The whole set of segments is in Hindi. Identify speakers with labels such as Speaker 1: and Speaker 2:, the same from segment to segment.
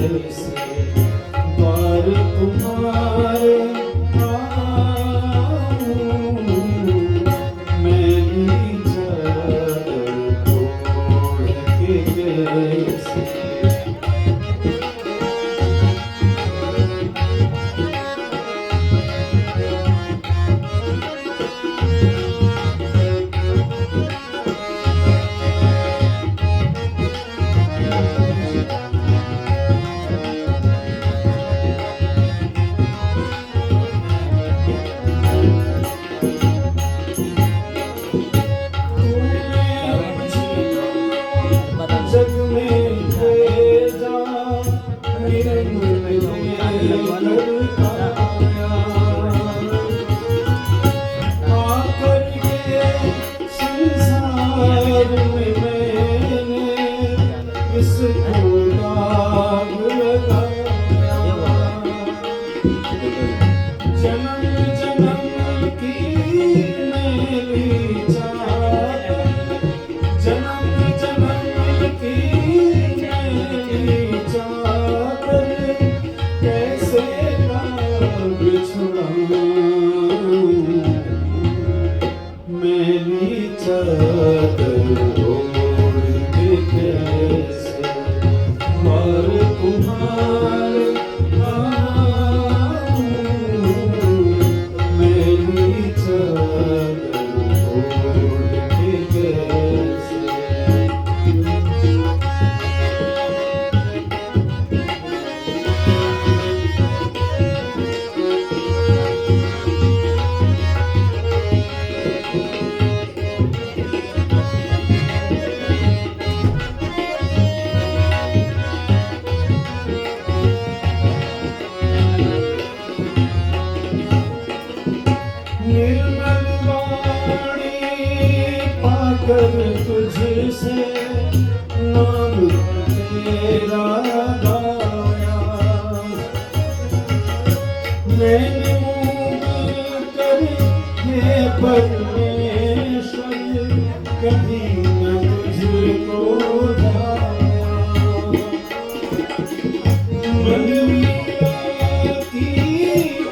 Speaker 1: कैसे द्वार तुम्हारे आऊं, मेरी चादर ओढ़ के कैसे। जग में भेजा निर्मल आकर के संसार में मैंने इसको दाग लगाया। जन्म जन्म की मेरी चादर, जन्म जन्म की मेरी चादर, कैसे दाग छुड़ाऊं, मेरी चादर ओढ़ के कैसे द्वार तुम्हारे आऊं, मेरी चादर ओढ़ के कैसे। निर्मल वाणी पाकर तुझसे नाम तेरा गाया। मैंने मूंग कर हे परमेश्वर कभी न तुझको ध्याया। मनवीरा की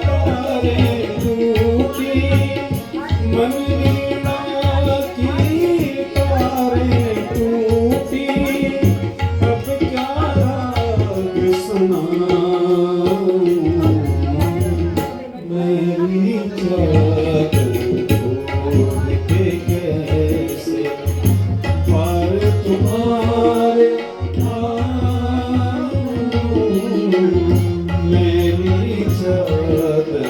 Speaker 1: तारें टूटी, मनवीरा की तारें टूटी, अब क्या राग सुनाऊं, मेरी चादर ओढ़ के कैसे द्वार तुम्हारे आऊं, मेरी चादर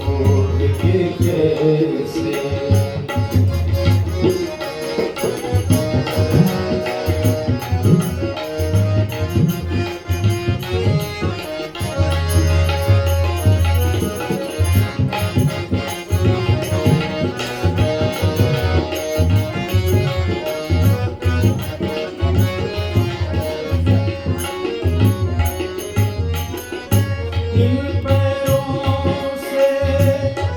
Speaker 1: ओढ़ के कैसे। इन पैरों से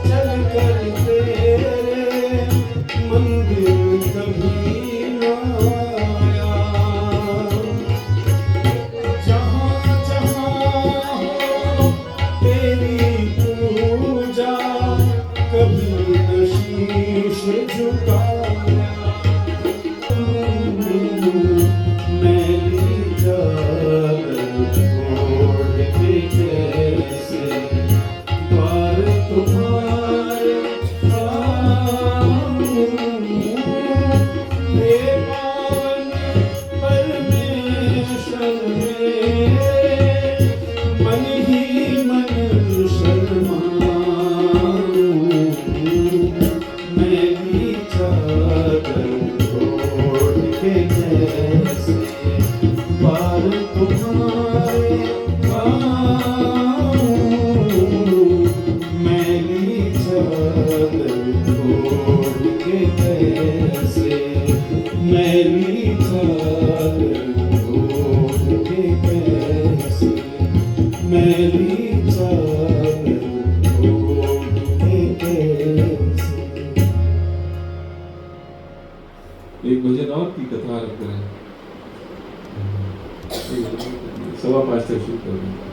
Speaker 1: चलकर तेरे मंदिर कभी न आया। जहाँ जहाँ हो तेरी पूजा, कभी न शीश झुकाया। मेरी चादर ओढ़ के कैसे द्वार तुम्हारे आऊं, हे पावन परमेश्वर मेरे, मन ही मन शर्माऊं, मेरी चादर ओढ़ के कैसे द्वार तुम्हारे आऊं, मेरी चादर ओढ़ के कैसे, मेरी चादर ओढ़ के कैसे, मेरी चादर ओढ़ के कैसे। एक भजन और की कथा रख रहे हैं। 5:15 तक शुरू कर दूँगा।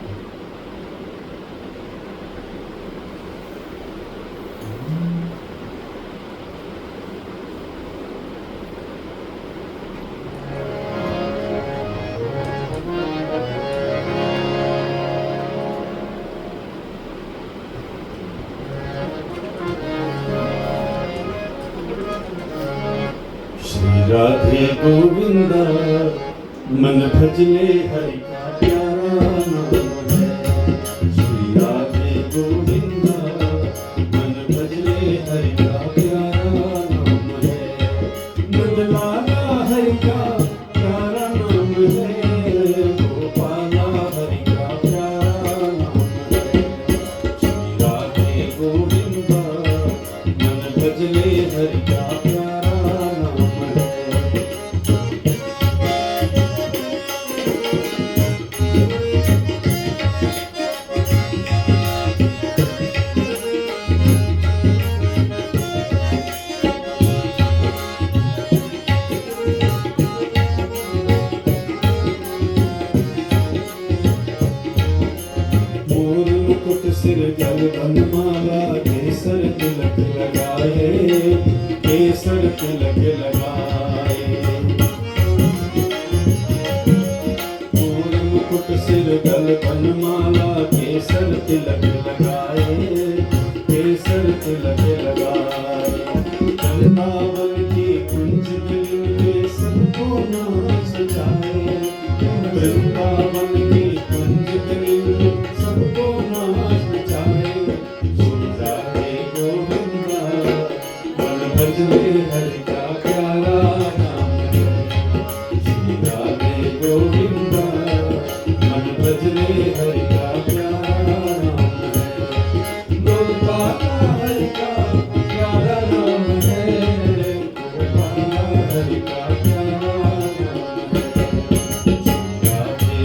Speaker 1: श्री राधे गोविंदा मन भजले हरि का प्यारा नाम है। श्री राधे गोविंदा मन भजले हरि का प्यारा नाम है। बदलाना हरि का प्यारा नाम है। गोपाला हरि का प्यारा नाम है। श्री राधे गोविंदा मन भजले हरि का सिर जल बनमाला केसर तिलक लगाए। केसर तिलक लगाए। मोर मुकुट सिर जल बनमाला केसर तिलक लगाए। केसर तिलक लगाए। वृंदावन की कुंज में सबको नाच जाए। वृंदावन की कुंज में सबको नाच हरि का प्यारा नाम है। श्री राधे गोविंदा मन भजले हरि का प्यारा नाम है। गोपाला हरि का प्यारा नाम है। गोपाला हरि का प्यारा नाम है। श्री राधे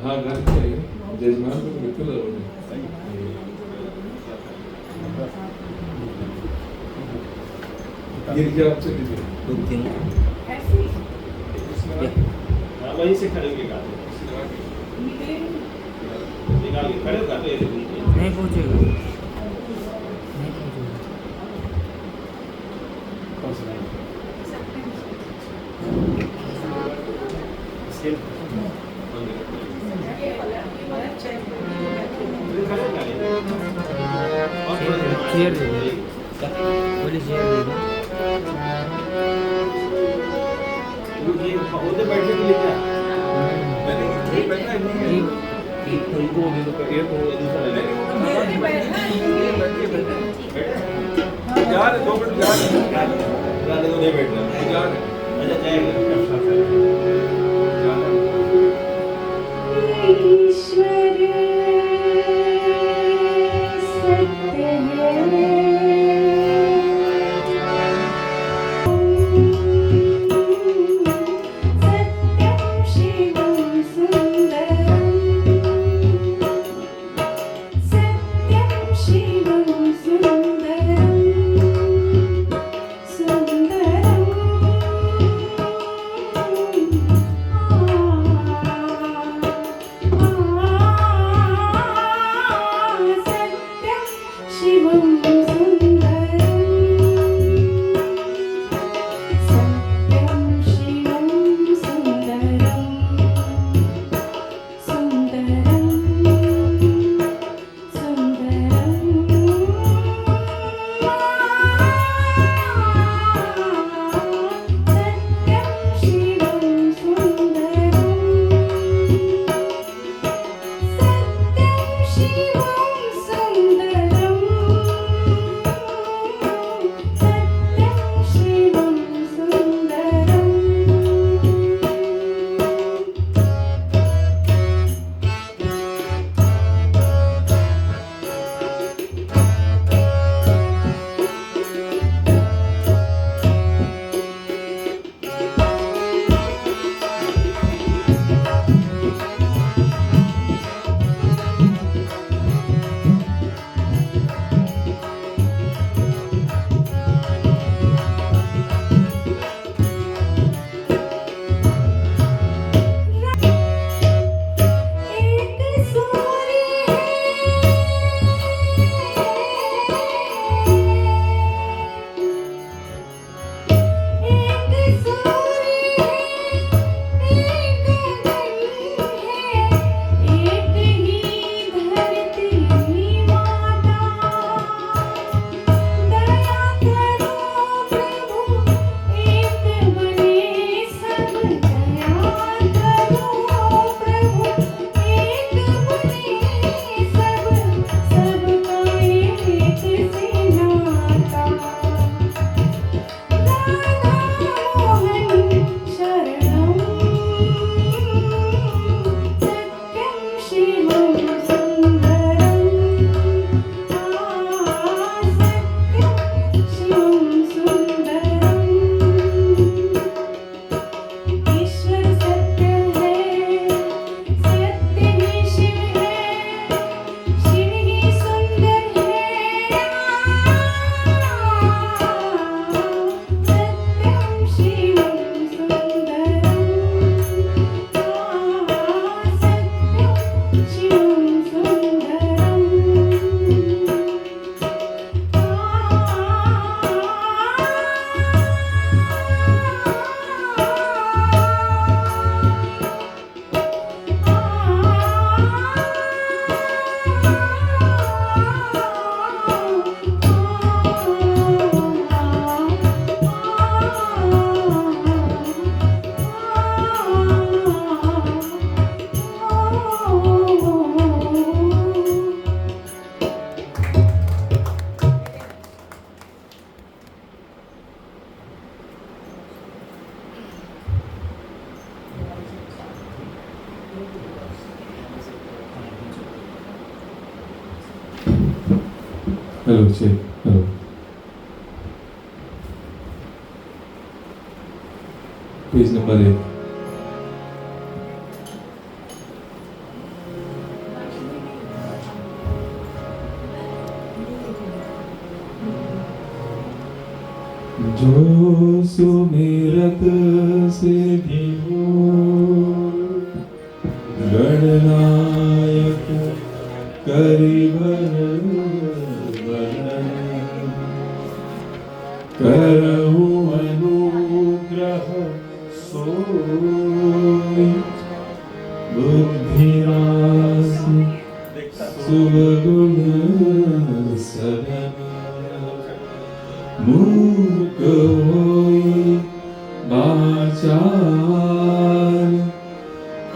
Speaker 1: हाँ गाते हैं जजमान को बिल्कुल गिर गया आपसे गिर
Speaker 2: वहीं से खड़े होके गाते निकाल के खड़े हो गाते ऐसे
Speaker 3: नहीं पहुंचेगा
Speaker 2: कौन सा नहीं
Speaker 3: चेयर दे दो बोले चेयर दे दो
Speaker 2: उधर बैठने के लिए क्या
Speaker 3: तुमको
Speaker 2: ये तो दूसरा ले
Speaker 1: यार 2 मिनट यार
Speaker 2: रात को नहीं बैठना
Speaker 1: यार
Speaker 2: अच्छा जाएगा
Speaker 4: ईश्वर सत्य है सत्यं शिवं सुन्दरं सत्यं शिवं सुन्दरं सुन्दरं सत्यं शिवं सुन्दरं सत्यं शिवं सुन्दरं सुन्दरं सत्यं शिवं सुन्दरं सत्यं शिवं सुन्दरं सत्यं शिवं सुन्दरम् एक सूर्य एक सूर्य एक गगन है एक ही धरती माता दया करो प्रभु एक बने सब दया करो प्रभु एक बने सबका एक से नाता राधा मोहन शरणं सत्यं शिवं सुन्दरं सत्यं शिवं सुन्दरं ईश्वर सत्य है सत्य ही शिव है शिव ही सुंदर है सत्यं शिवं सुन्दरं सत्यं शिवं सुन्दरं
Speaker 1: hello check hello page number 1। जो सुमिरत सिद्धि हो गणनायक करिवर वरण करहु अनुग्रह सोई बुद्धिरासि सुगुण सदन मूक होई बाचार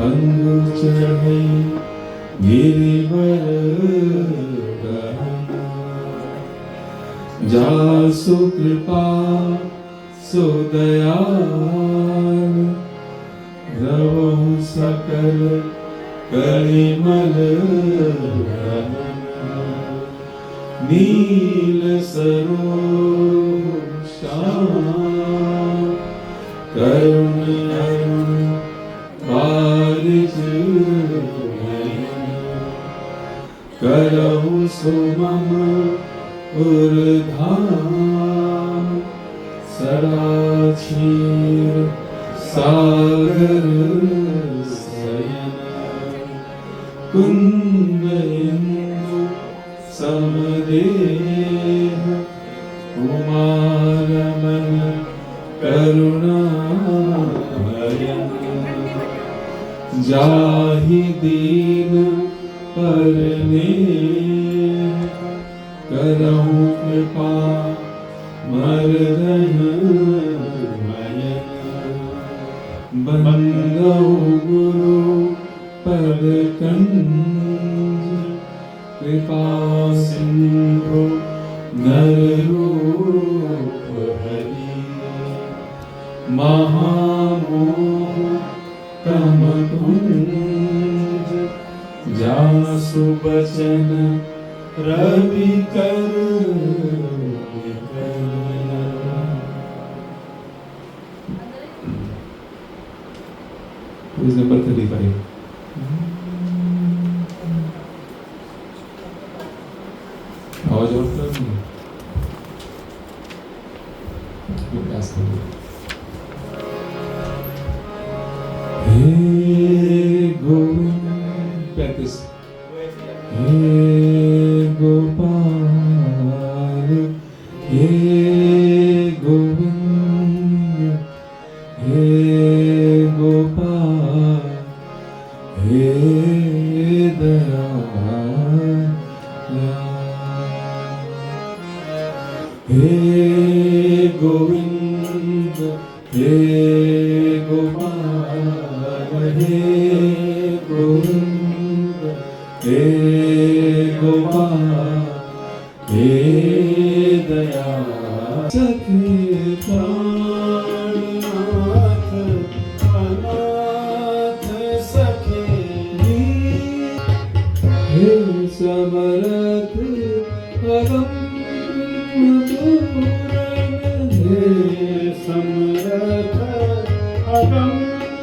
Speaker 1: अंगु चढ़े गिरिवर जासु कृपा सो दयाल रवहु सकल कलिमल नील सरोज श्याम करुण अरुण बारिश करहु सुमम उर्धाम सदा क्षीर सागर शयन कुंद इंदु समदेह उमारमन करुणामयन जाहि दीन परने करहु कृपा मरदन मयन बंदहु गुरु पद कंज कृपा सिंधु नररूप हरि महामोह तम कुंज जासु बचन रवि कर पेज नंबर 35। आवाज और कर नहीं प्रयास करिए। हे गोविंद 35। हे गोपाल हे गोविंद हे गोपाल हे दयाल हे गोविंद हे गोपाल हे गोविंद हे गोपाल हे दयाल सखे प्राणनाथ अनाथ सखे हे समरथ अगम पूरन हे समरथ अगम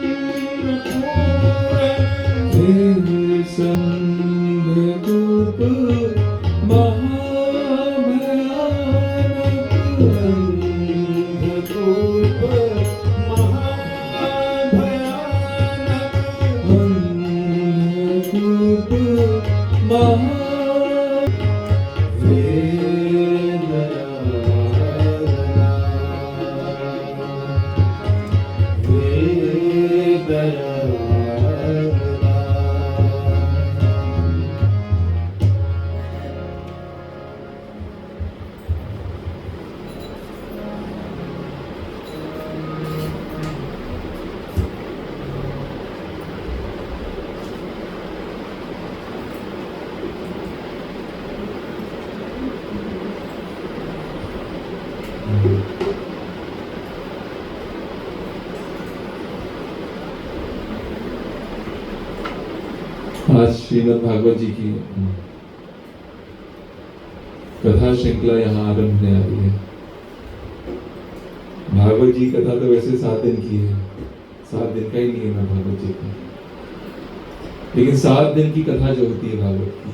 Speaker 1: पूरन हे संगरूप महाभयानक अंधरूप महाभयानक अंधरूप महा आज श्रीमद् भागवत जी की कथा श्रृंखला यहाँ आरंभ होने आ रही है। भागवत जी कथा तो वैसे 7 दिन की है, 7 दिन का ही नियम है भागवत जी का, लेकिन 7 दिन की कथा जो होती है भागवत की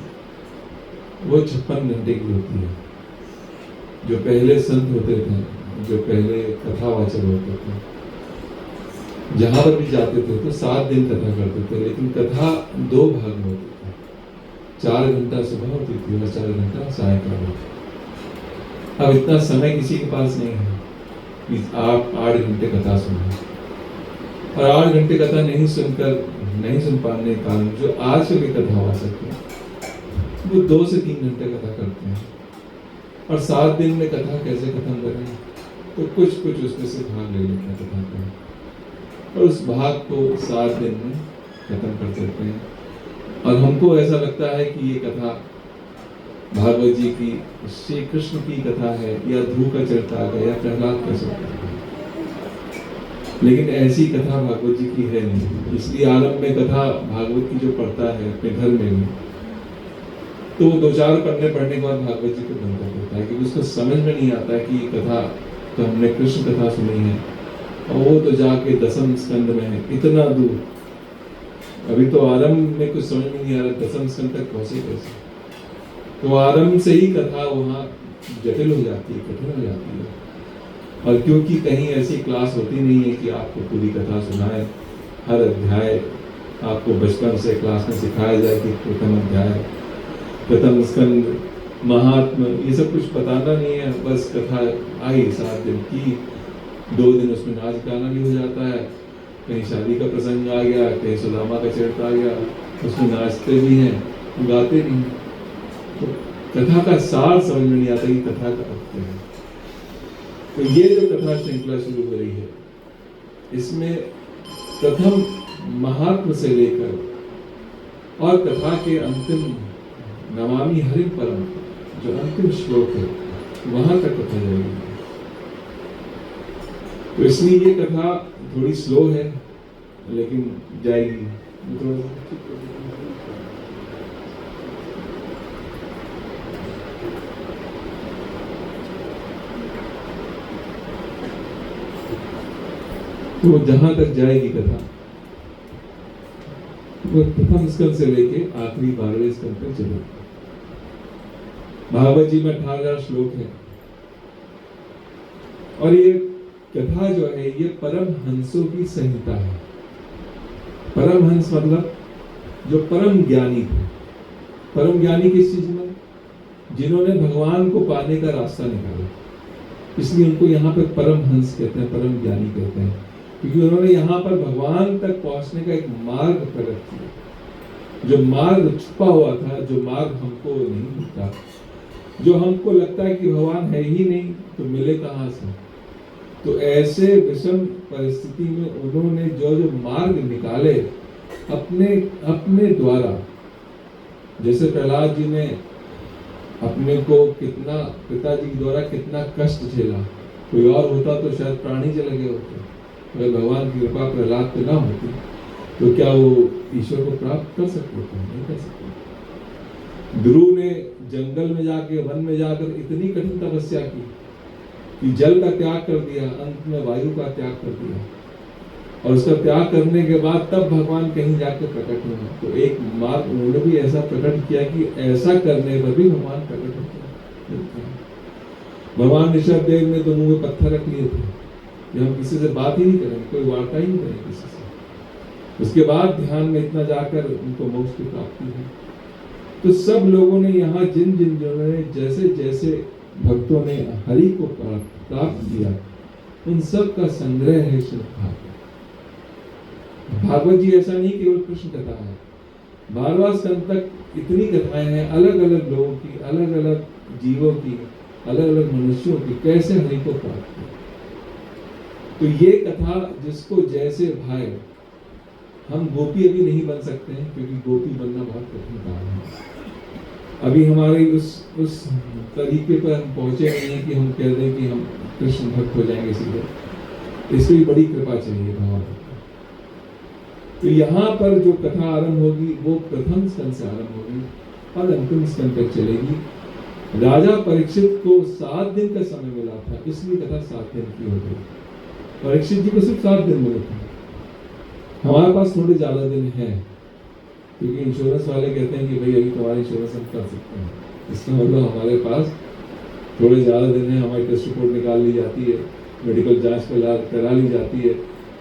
Speaker 1: वो 56 घंटे की होती है। जो पहले संत होते थे, जो पहले कथावाचक होते थे, जहां पर भी जाते थे तो 7 दिन कथा करते थे, लेकिन कथा 2 भाग में होती थी। 4 घंटा सुबह होती थी और 4 घंटा सायंकाल होती थी। अब इतना समय किसी के पास नहीं है कि आप 8 घंटे कथा सुने, और 8 घंटे कथा नहीं सुन पाने के कारण जो आज के कथावाचक हैं वो 2 से 3 घंटे कथा करते हैं, और 7 दिन में कथा कैसे खत्म करें, तो कुछ उसमें से भाग ले लेते हैं कथा का, और उस भाग को 7 दिन में खत्म कर सकते हैं। और हमको ऐसा लगता है कि ये कथा भागवत जी की श्री कृष्ण की कथा है, या ध्रुव का चरितार्थ है, या प्रहलाद का चरितार्थ है, लेकिन ऐसी कथा भागवत जी की है नहीं। इसलिए आरंभ में कथा भागवत की जो पढ़ता है अपने घर में भी, तो वो 2-4 पन्ने पढ़ने के बाद भागवत जी को बंद कर देता है, क्योंकि उसको समझ में नहीं आता है कि ये कथा तो हमने कृष्ण कथा सुनी है, और वो तो जाके 10वें स्कंद में है, इतना दूर। अभी तो आरंभ में कुछ समझ में नहीं आ रहा, 10वें स्कंद तक पहुंचे कैसे। तो आरंभ से ही कथा वहाँ जटिल हो जाती है, कठिन हो जाती है। और क्योंकि कहीं ऐसी क्लास होती नहीं है कि आपको पूरी कथा सुनाए, हर अध्याय आपको बचपन से क्लास में सिखाया जाए कि प्रथम अध्याय, प्रथम स्कंद, महात्म, ये सब कुछ बताना नहीं है। बस कथा आई 7 दिन की, 2 दिन उसमें नाच गाना भी हो जाता है, कहीं शादी का प्रसंग आ गया, कहीं सुदामा का चरित्र आ गया, उसमें नाचते भी हैं, गाते भी हैं। तो कथा का सार समझ में नहीं आता कि कथा का अर्थ है। तो ये जो कथा श्रृंखला शुरू हो रही है, इसमें प्रथम महात्म से लेकर और कथा के अंतिम नमामि हरिम परम जो अंतिम श्लोक है, वहां तक कथा जाएगी। तो इसलिए ये कथा थोड़ी स्लो है, लेकिन जाएगी। तो जहां तक जाएगी कथा, वो प्रथम स्कंद से लेके आखिरी 12वें स्कंद तक चलेगी। भागवत जी में 18,000 श्लोक है, और ये कथा जो है ये परम हंसों की संहिता है। परम हंस मतलब जो परम ज्ञानी थे। परम ज्ञानी किस चीज में? जिन्होंने भगवान को पाने का रास्ता निकाला, इसलिए उनको यहाँ पर परम हंस कहते हैं, परम ज्ञानी कहते हैं, क्योंकि उन्होंने यहाँ पर भगवान तक पहुंचने का एक मार्ग प्रकट किया। जो मार्ग छुपा हुआ था, जो मार्ग हमको नहीं मिलता, जो हमको लगता है कि भगवान है ही नहीं तो मिले कहाँ से। तो ऐसे विषम परिस्थिति में उन्होंने जो मार्ग निकाले अपने द्वारा, जैसे प्रहलाद जी ने अपने को कितना, पिताजी के द्वारा कितना कष्ट झेला। कोई और होता तो शायद प्राण ही चले गए होते। अगर भगवान की कृपा प्रहलाद पे ना होती तो क्या वो ईश्वर को प्राप्त कर सकते थे? नहीं कर सकते। ध्रुव ने जंगल में जाके, वन में जाकर इतनी कठिन तपस्या की कि जल का त्याग कर दिया, अंत में वायु का त्याग कर दिया, और उसका त्याग करने के बाद तब भगवान कहीं जाकर प्रकट हुए। तो एक मार्ग उन्होंने भी ऐसा प्रकट किया कि ऐसा करने पर भी भगवान प्रकट होते हैं। भगवान ऋषभ देव ने तो मुंह में पत्थर रख लिए थे कि हम किसी से बात ही नहीं करेंगे, कोई वार्ता ही नहीं करेंगे किसी से। उसके बाद ध्यान में इतना जाकर उनको मोक्ष की प्राप्ति है। तो सब लोगों ने यहाँ जिन जिन्होंने जैसे जैसे भक्तों ने हरि को प्राप्त किया, उन सब का संग्रह है श्रीमद् भागवत जी। ऐसा नहीं केवल कृष्ण कथा है, 12वां स्कंद तक इतनी कथाएं हैं, अलग अलग लोगों की, अलग अलग जीवों की, अलग अलग मनुष्यों की, कैसे हरि को प्राप्त किया। तो ये कथा जिसको जैसे भाई, हम गोपी अभी नहीं बन सकते हैं, क्योंकि गोपी बनना बहुत कठिन काम है। अभी हमारे उस तरीके पर हम पहुंचे नहीं हैं कि हम कह दें कि हम कृष्ण भक्त हो जाएंगे सीधे। इसकी भी बड़ी कृपा चाहिए भगवान। तो यहाँ पर जो कथा आरंभ होगी वो प्रथम स्कंद से आरंभ होगी और अंतिम स्कंद तक चलेगी। राजा परीक्षित को 7 दिन का समय मिला था, इसलिए कथा 7 दिन की हो गई। परीक्षित जी को सिर्फ 7 दिन मिले थे, हमारे पास थोड़े ज्यादा दिन हैं, क्योंकि इंश्योरेंस वाले कहते हैं कि भाई अभी तुम्हारी इंश्योरेंस हम कर सकते हैं। इसका मतलब हमारे पास थोड़े ज्यादा दिन है, हमारी टेस्ट रिपोर्ट निकाल ली जाती है, मेडिकल जांच करा ली जाती है,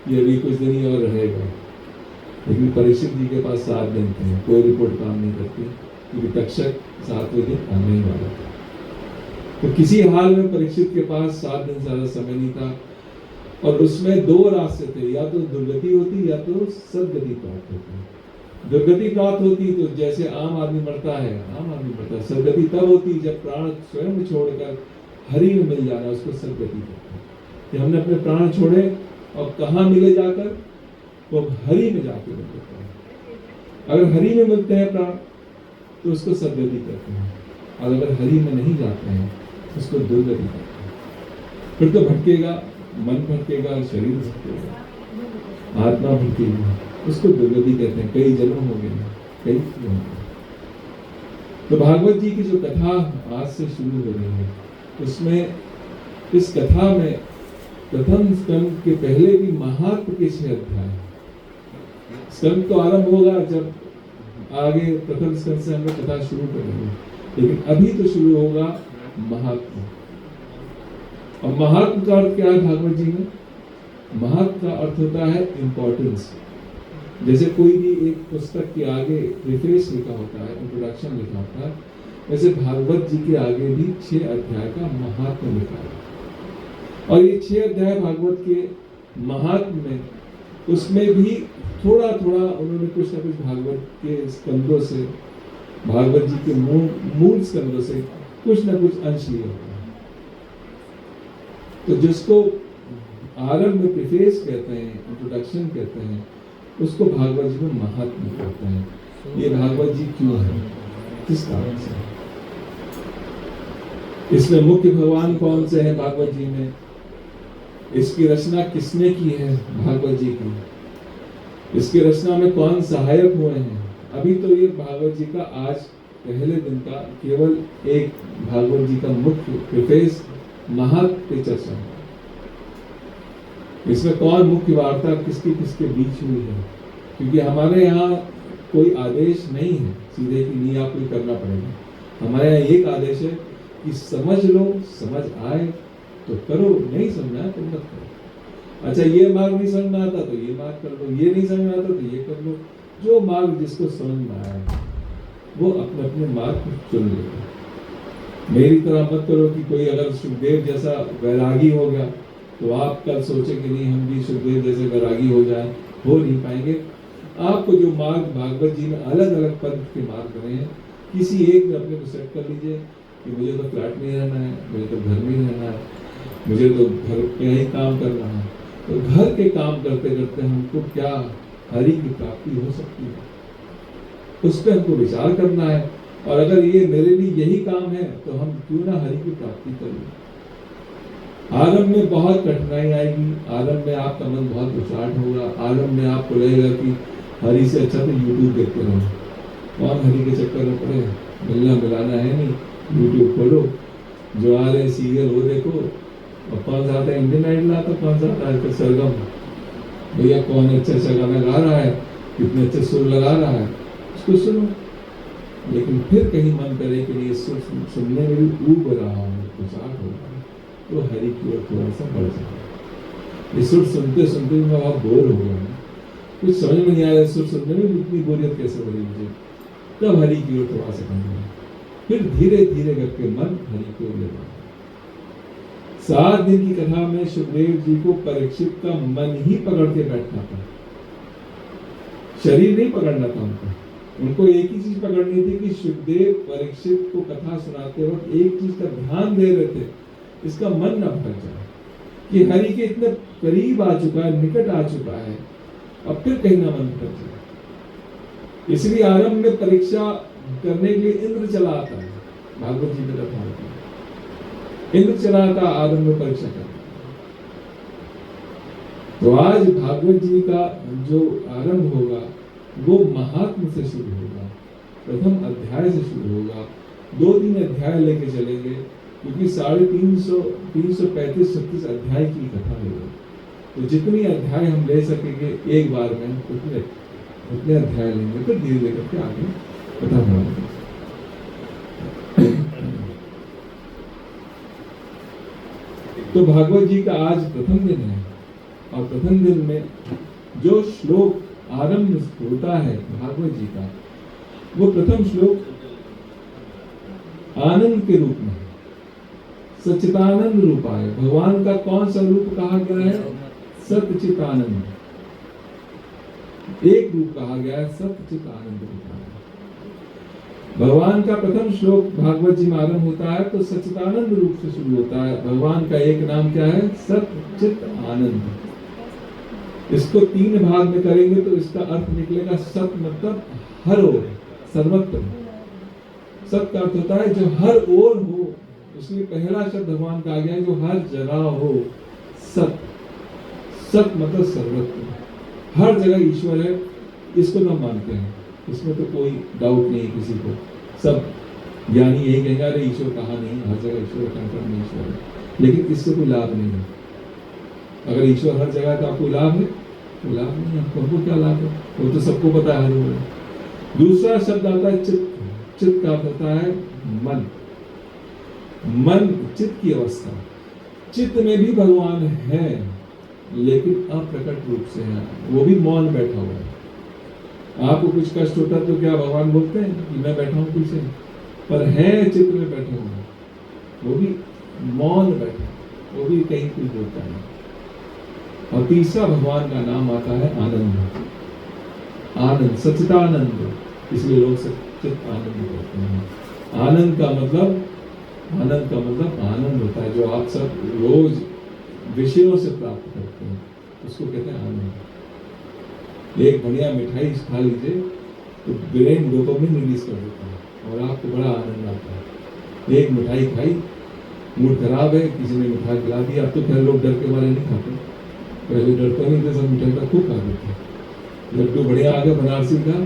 Speaker 1: ये अभी कुछ दिन ही और रहेगा। लेकिन परीक्षित जी के पास 7 दिन थे, कोई रिपोर्ट काम नहीं करती, क्योंकि तक्षक 7वें दिन आने ही वाला था। तो किसी हाल में परीक्षित के पास 7 दिन ज्यादा समय नहीं था, और उसमें 2 रास्ते थे, या तो दुर्गति होती या तो सदगति प्राप्त होती। दुर्गति प्राप्त होती तो जैसे आम आदमी मरता है, सदगति तब होती जब प्राण स्वयं छोड़कर हरि में मिल जाना, उसको सदगति कहते हैं। कि हमने अपने प्राण छोड़े और कहाँ मिले जाकर, तो हरि में जाके मिलते हैं। अगर हरि में मिलते हैं प्राण तो उसको सदगति कहते हैं, और अगर हरि में नहीं जाते हैं उसको दुर्गति कहते हैं। फिर तो भटकेगा, मन भटकेगा, शरीर भटकेगा, आत्मा भटकेगी, उसको दुर्गति कहते हैं। कई जन्म हो गए, कई हो गए। तो भागवत जी की जो कथा आज से शुरू हो रही है, उसमें इस कथा में प्रथम स्कंद के पहले भी महात्म के 6 अध्याय। स्कंद तो आरंभ होगा जब आगे प्रथम स्कंद से हम लोग कथा शुरू करेंगे, लेकिन अभी तो शुरू होगा महात्म। और महात्म का अर्थ क्या है भागवत जी में? महात्म का अर्थ होता है इंपॉर्टेंस। जैसे कोई भी एक पुस्तक के आगे प्रीफेस लिखा होता है, इंट्रोडक्शन लिखा होता है, वैसे भागवत जी के आगे भी 6 अध्याय का महात्म लिखा है। और ये 6 अध्याय भागवत के महात्म में, उसमें भी थोड़ा थोड़ा उन्होंने कुछ ना कुछ भागवत के स्कंदों से, भागवत जी के मूल स्कंदों से कुछ ना कुछ अंश लिए होते हैं। तो जिसको आरंभ में प्रीफेस कहते हैं, इंट्रोडक्शन कहते हैं, उसको भागवत जी में महात्म कहते हैं। ये भागवत जी क्यों है, किस कारण से? इसमें मुख्य भगवान कौन से हैं भागवत जी में? इसकी रचना किसने की है भागवत जी की? इसकी रचना में कौन सहायक हुए हैं? अभी तो ये भागवत जी का आज पहले दिन का केवल एक भागवत जी का मुख्य प्रीफेस महात्म की चर्चा है। इसमें कौन मुख्य वार्ता किसके किसके बीच हुई है? क्योंकि हमारे यहाँ कोई आदेश नहीं है सीधे कि नहीं आपको करना पड़ेगा। हमारे यहाँ एक आदेश है कि समझ लो, समझ आए तो करो, नहीं समझना तो मत करो। अच्छा, ये मार्ग नहीं समझ में आता तो ये मार्ग कर लो, ये नहीं समझ में आता तो ये कर लो। जो मार्ग जिसको समझ में आए वो अपने अपने मार्ग को चुन लेगा। मेरी तरह मत करो कि कोई अगर सुखदेव जैसा वैरागी हो गया तो आप कल सोचे कि नहीं हम भी सुखदेव जैसे वैरागी हो जाए, हो नहीं पाएंगे। आपको जो मार्ग भागवत जी में अलग अलग पंथ के मार्ग बने हैं, किसी एक में अपने को सेट कर लीजिए कि मुझे तो फ्लैट में रहना है, मुझे तो घर में रहना है, मुझे तो घर पे ही काम करना है। तो घर के काम करते करते हमको क्या हरि की प्राप्ति हो सकती है, उस पर हमको विचार करना है। और अगर ये मेरे लिए यही काम है तो हम क्यों ना हरि की प्राप्ति करें। आरंभ में बहुत कठिनाई आएगी, आरंभ में आपका मन बहुत विचार होगा, आरंभ में आपको लगेगा कि हरि से अच्छा तो यूट्यूब देखते रहो। कौन हरि के चक्कर में पड़े, मिलना मिलाना है नहीं, यूट्यूब खोलो, जो आ रहे सीरियल वो देखो। और कौन सा आता है इंडियन आइडल आता, कौन सा आता है सरगम, भैया कौन अच्छा अच्छा गाना गा रहा है, कितने अच्छे सुर लगा रहा है, उसको सुनो। लेकिन फिर कहीं मन करे कि ये सुर सुनने में भी ऊब रहा हूँ, विचार हो रहा है, तो हरि की ओर थोड़ा सा बढ़ जाए। ये सुर सुनते सुनते मैं बहुत बोर हो गया हूँ, कुछ समझ में नहीं आया, सुर सुनने में इतनी बोरियत कैसे बढ़ी मुझे। तब हरि की ओर थोड़ा सा बढ़ गया, फिर धीरे धीरे करके मन हरि की ओर ले जाए। 7 दिन की कथा में सुखदेव जी को परीक्षित का मन ही पकड़ के बैठना था, शरीर नहीं पकड़ना था उनको एक ही चीज पकड़नी थी कि सुखदेव परीक्षित को कथा सुनाते वक्त एक चीज का ध्यान दे रहे थे, इसका मन न भटक जाए कि हरि के इतने करीब आ चुका है, निकट आ चुका है, अब फिर कहीं ना मन भटक जाए। इसलिए आरंभ में परीक्षा करने के लिए इंद्र चला आता है, भागवत जी में कथा होती है, इंद्र चला आता आरंभ में परीक्षा करने। तो आज भागवत जी का जो आरंभ होगा वो महात्म से शुरू होगा, प्रथम अध्याय से शुरू होगा। 2-3 अध्याय लेके चलेंगे, क्योंकि 350 335-36 अध्याय की कथा है। तो जितनी अध्याय हम ले सकेंगे एक बार में उतने अध्याय लेंगे, फिर धीरे धीरे करके आगे पता बढ़ाएंगे। तो भागवत जी का आज प्रथम दिन है, और प्रथम दिन में जो श्लोक आरंभ होता है भागवत जी का, वो प्रथम श्लोक आनंद के रूप में, सच्चिदानंद रूपाय, भगवान का कौन सा रूप कहा गया है? सच्चिदानंद। एक रूप कहा गया है सच्चिदानंद रूपाय। भगवान का प्रथम श्लोक भागवत जी में आरंभ होता है तो सच्चिदानंद रूप से शुरू होता है। भगवान का एक नाम क्या है? सच्चित आनंद। इसको तीन भाग में करेंगे तो इसका अर्थ निकलेगा सत मतलब हर ओर, सर्वत्र। सत का अर्थ होता है जो हर ओर हो, इसलिए पहला शब्द भगवान का आ गया जो हर जगह हो। सत, सत मतलब सर्वत्र, हर जगह ईश्वर है, इसको तो हम मानते हैं, इसमें तो कोई डाउट नहीं है किसी को। सब ज्ञानी यही कहेंगे अरे ईश्वर कहाँ नहीं, हर जगह ईश्वर, कंकड़ में ईश्वर है, लेकिन इससे कोई लाभ नहीं है। अगर ईश्वर हर जगह तो आपको लाभ है? तो लाभ नहीं है, हमको क्या लाभ है? वो तो सबको पता है हर जगह। दूसरा शब्द आता है चित्त। चित्त का अर्थ होता है मन। मन, चित्त की अवस्था। चित्त में भी भगवान है लेकिन अप्रकट रूप से है, वो भी मौन बैठा हुआ है। आपको कुछ कष्ट होता है तो क्या भगवान बोलते हैं कि मैं बैठा हूं पीछे? पर है चित्त में बैठे हुए, वो भी मौन बैठा, वो भी कहीं कुछ बोलता है। और तीसरा भगवान का नाम आता है आनंद। आनंद, सच्चिदानंद, इसलिए लोग सच्चित आनंद कहते हैं। आनंद का मतलब आनंद होता है जो आप सब रोज विषयों से प्राप्त करते हैं, उसको कहते हैं आनंद। एक बढ़िया मिठाई खा लीजिए तो ब्रेन डोपामिन रिलीज कर देता है और आपको बड़ा आनंद आता है। एक मिठाई खाई, मूड खराब है, किसी ने मिठाई खिला दी, अब तो खैर लोग डर के मारे नहीं खाते, पहले डरते नहीं थे, सब मिठाई का खूब खा लेते। लड्डू बढ़िया आ गया बनारसी का,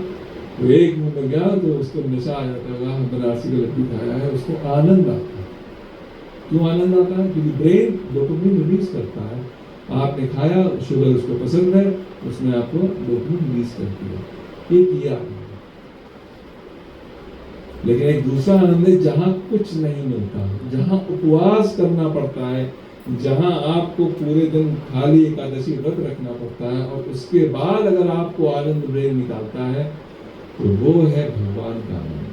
Speaker 1: तो एक मुंह में गया तो उसको नशा आ जाता है, बनारसी का लड्डू खाया है, उसको आनंद आता है। क्यों आनंद आता है? क्योंकि ब्रेन डोपामिन रिलीज करता है। आपने खाया, शुगर उसको पसंद है, उसने आपको डोपामिन रिलीज कर दिया, ये किया। लेकिन एक दूसरा आनंद है जहां कुछ नहीं मिलता, जहां उपवास करना पड़ता है, जहां आपको पूरे दिन खाली एकादशी व्रत रखना पड़ता है, और उसके बाद अगर आपको आनंद ब्रेन निकालता है तो वो है भगवान का आनंद।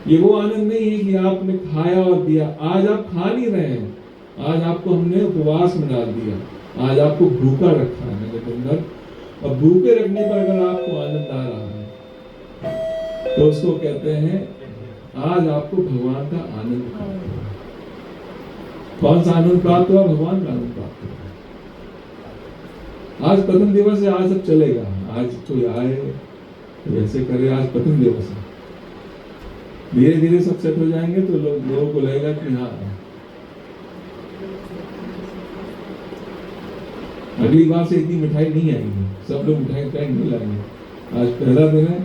Speaker 1: ये वो आनंद नहीं है कि आपने खाया और दिया। आज आप खा नहीं रहे हैं, आज आपको हमने उपवास में डाल दिया, आज आपको भूखा रखा है मेरे अंदर, और भूखे रखने पर अगर आपको आनंद आ रहा है तो उसको कहते हैं आज आपको भगवान का आनंद प्राप्त हुआ। कौन सा आनंद प्राप्त हुआ? भगवान का आनंद प्राप्त हुआ। आज प्रथम दिवस है, आज सब चलेगा, आज कोई आए तो ऐसे करे, आज प्रथम दिवस है, धीरे धीरे सब सेट हो जाएंगे तो लोगों को लगेगा कि हाँ अगली बार से इतनी मिठाई नहीं आएगी, सब लोग मिठाई नहीं लाएंगे। आज पहला दिन है,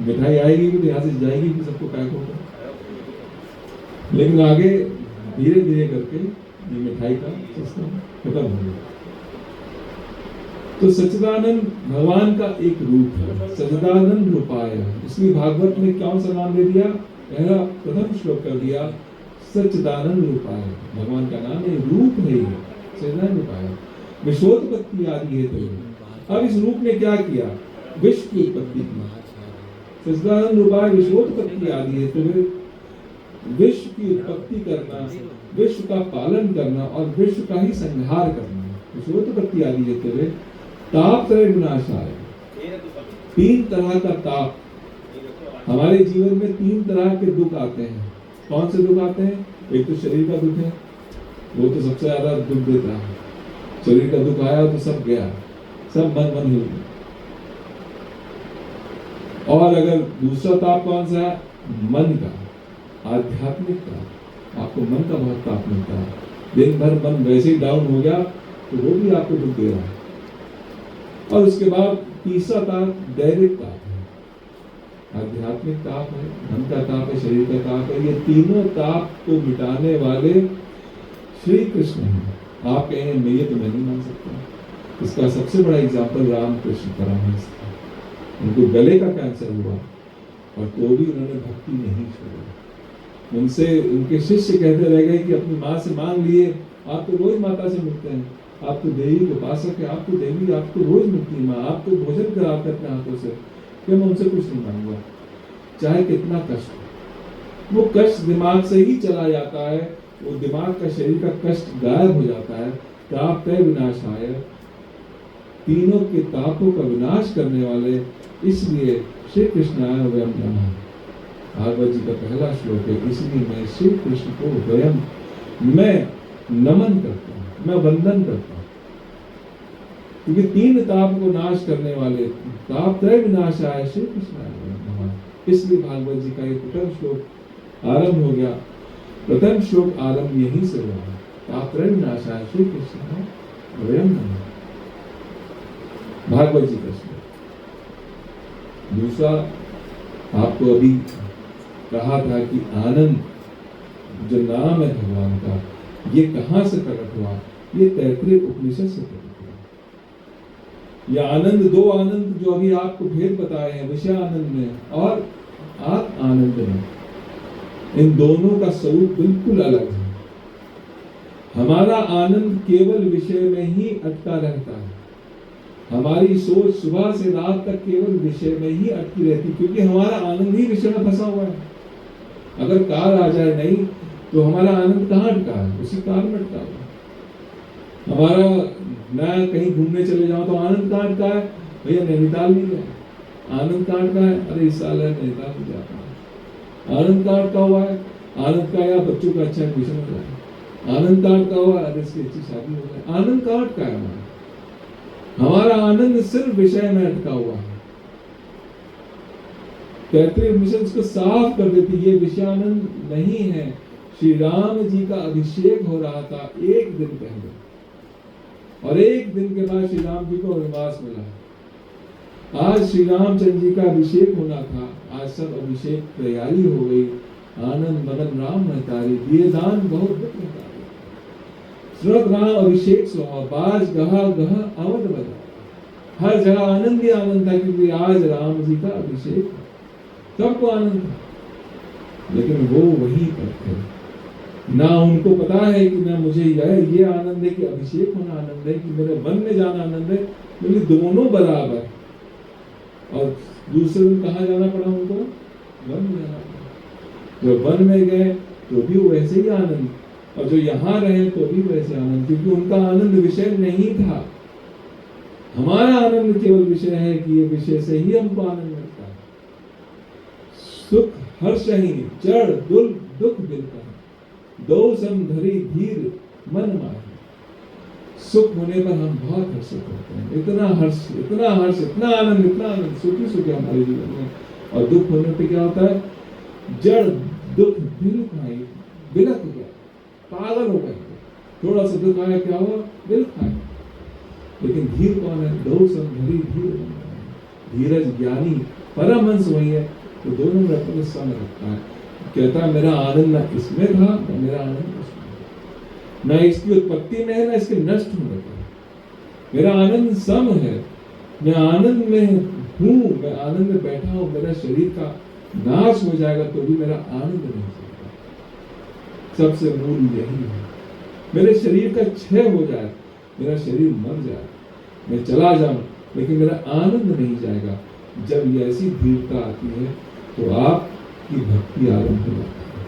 Speaker 1: मिठाई आएगी भी तो यहाँ से जाएगी भी, सबको पैक होगा। लेकिन आगे धीरे धीरे करके ये मिठाई का सिस्टम खत्म हो गया। तो सच्चिदानंद भगवान का एक रूप है, सच्चिदानंद रूपाय। इसलिए भागवत में कौन सा नाम दे दिया? पहला प्रथम श्लोक कर दिया सच्चिदानंद रूपाय। भगवान का नाम है, रूप है ये सच्चिदानंद रूपाय। विश्वोत्पत्ति आदि है तो अब इस रूप ने क्या किया? विश्व की उत्पत्ति की। सच्चिदानंद रूपाय विश्वोत्पत्ति आदि है तो विश्व की उत्पत्ति करना, विश्व का पालन करना और विश्व का ही संहार करना। विश्वोत्पत्ति आदि है तो ताप त्रय विनाशाय। तीन तरह का ताप हमारे जीवन में, तीन तरह के दुख आते हैं। कौन से दुख आते हैं? एक तो शरीर का दुख है, वो तो सबसे ज्यादा दुख देता है। शरीर का दुख आया तो सब गया, सब मन हिल गया। और अगर दूसरा ताप कौन सा है? मन का, आध्यात्मिक ताप। आपको मन का बहुत ताप मिलता है, दिन भर मन वैसे ही डाउन हो गया तो वो भी आपको दुख दे रहा है। और उसके बाद तीसरा ताप दैविक ताप है, आध्यात्मिक ताप है, मन का ताप है, शरीर का ताप है। ये तीनों ताप को मिटाने वाले श्री कृष्ण हैं। आप कहेंगे मैं ये तो मैं नहीं मान सकता। इसका सबसे बड़ा एग्जाम्पल रामकृष्ण परमहंस था। उनको गले का कैंसर हुआ और तो भी उन्होंने भक्ति नहीं छोड़ी। उनसे उनके शिष्य कहते रह गए कि अपनी माँ से मांग लिए, आप तो रोज माता से मिलते हैं, आप तो देवी उपासक है, आप तो देवी, आप तो रोज मिलती है माँ, आप तो भोजन कराते अपने हाथों से, कि मैं उनसे कुछ नहीं मांगूंगा चाहे कितना कष्ट हो। वो कष्ट दिमाग से ही चला जाता है, वो दिमाग का शरीर का कष्ट गायब हो जाता है। ताप तय विनाशाय, तीनों के तापों का विनाश करने वाले, इसलिए श्री कृष्णाय वयम नमः भागवत जी का पहला श्लोक है। इसलिए मैं श्री कृष्ण को वयम, मैं नमन करता हूँ, मैं वंदन करता हूँ, क्योंकि तीन ताप को नाश करने वाले, ताप त्रय विनाशाय श्री कृष्णाय वयम नमः। इसलिए भागवत जी का ये प्रथम श्लोक आरंभ हो गया। प्रथम श्लोक आरंभ यहीं से हुआ है, ताप त्रय विनाशाय श्री कृष्णाय वयम नमः, भागवत जी का श्लोक। दूसरा, आपको अभी कहा था कि आनंद जो नाम है भगवान का, ये कहां से प्रकट हुआ? ये तैत्तिरीय उपनिषद से प्रकट हुआ। ये आनंद, दो आनंद जो अभी आपको भेद बताए हैं, विषय आनंद में और आत्म आनंद में, इन दोनों का स्वरूप बिल्कुल अलग है। हमारा आनंद केवल विषय में ही अटका रहता है। हमारी सोच सुबह से रात तक केवल विषय में ही अटकी रहती, क्योंकि हमारा आनंद ही विषय में फंसा हुआ है। अगर कार आ जाए नहीं तो हमारा आनंद कहाँ अटका है? उसी कार में अटका हुआ है। हमारा मैं कहीं घूमने चले जाऊं तो आनंद कहाँ अटका है? भैया नैनीताल नहीं गया, आनंद कहाँ अटका है? अरे इस साल है नैनीताल नहीं जाता। आनंद कहाँ अटका हुआ है? आनंद का या बच्चों का अच्छा एडमिशन हो जाए। आनंद कहाँ अटका हुआ है? अरे इसकी अच्छी शादी हो जाए। आनंद कहाँ अटका है? हमारा आनंद सिर्फ विषय में अटका हुआ है। तैत्तिरीय उपनिषद को साफ कर देती, ये विषयानंद नहीं है। श्री राम जी का अभिषेक हो रहा था एक दिन पहले, और एक दिन के बाद श्री राम जी को वनवास मिला। आज श्री रामचंद्र जी का अभिषेक होना था, आज सब अभिषेक तैयारी हो गई। आनंद मदन राम महतारी, दिए दान बहुत दुख महतारी। सुरत राम अभिषेक सुहा, बाज गहा गहा अवध बजा। हर जगह आनंद ही आनंद था, क्योंकि आज राम जी का अभिषेक, सबको आनंद था। लेकिन वो वहीं पर थे, ना उनको पता है कि मैं मुझे ये आनंद है कि अभिषेक होना आनंद है, कि मेरे वन में जाना आनंद है, क्योंकि दोनों बराबर। और दूसरे दिन कहाँ जाना पड़ा उनको? वन में जाना पड़ा। जो वन में गए तो भी वैसे ही आनंद, और जो यहाँ रहे तो भी वैसे आनंद, क्योंकि उनका आनंद विषय नहीं था। हमारा आनंद केवल विषय है कि ये विषय से ही हमको आनंद मिलता है। सुख हर्ष ही जड़ दुख मिलता है, दो समधरी धीर मन माहे। सुख होने पर हम बहुत हर्षित होते हैं, इतना हर्ष, इतना हर्ष, इतना आनंद, सुखी सुखी हमारे जीवन में। और दुख होने पर क्या होता है? जड़ दुख दिल खाए, बिलक गया, पागल हो गए। थोड़ा सा दुख आया, क्या हुआ? दिल खाए। लेकिन धीर कौन है? दो समधरी धीर, धीरज ज्ञानी परमहंस वही है, तो दोनों में अपने सम रखता है। कहता है मेरा आनंद ना इसमें था, ना मेरा आनंद उसमें, ना इसकी उत्पत्ति में है, ना इसके नष्ट होने पर। मेरा आनंद सम है, मैं आनंद में हूँ, मैं आनंद में बैठा हूँ। मेरा शरीर का नाश हो जाएगा तो भी मेरा आनंद नहीं होगा। सबसे मूल यही है। मेरे शरीर का क्षय हो जाए, मेरा शरीर मर जाए, मैं चला जाऊं, लेकिन मेरा आनंद नहीं जाएगा। जब ये ऐसी धीरता आती है तो आपकी भक्ति आरंभ हो जाती है।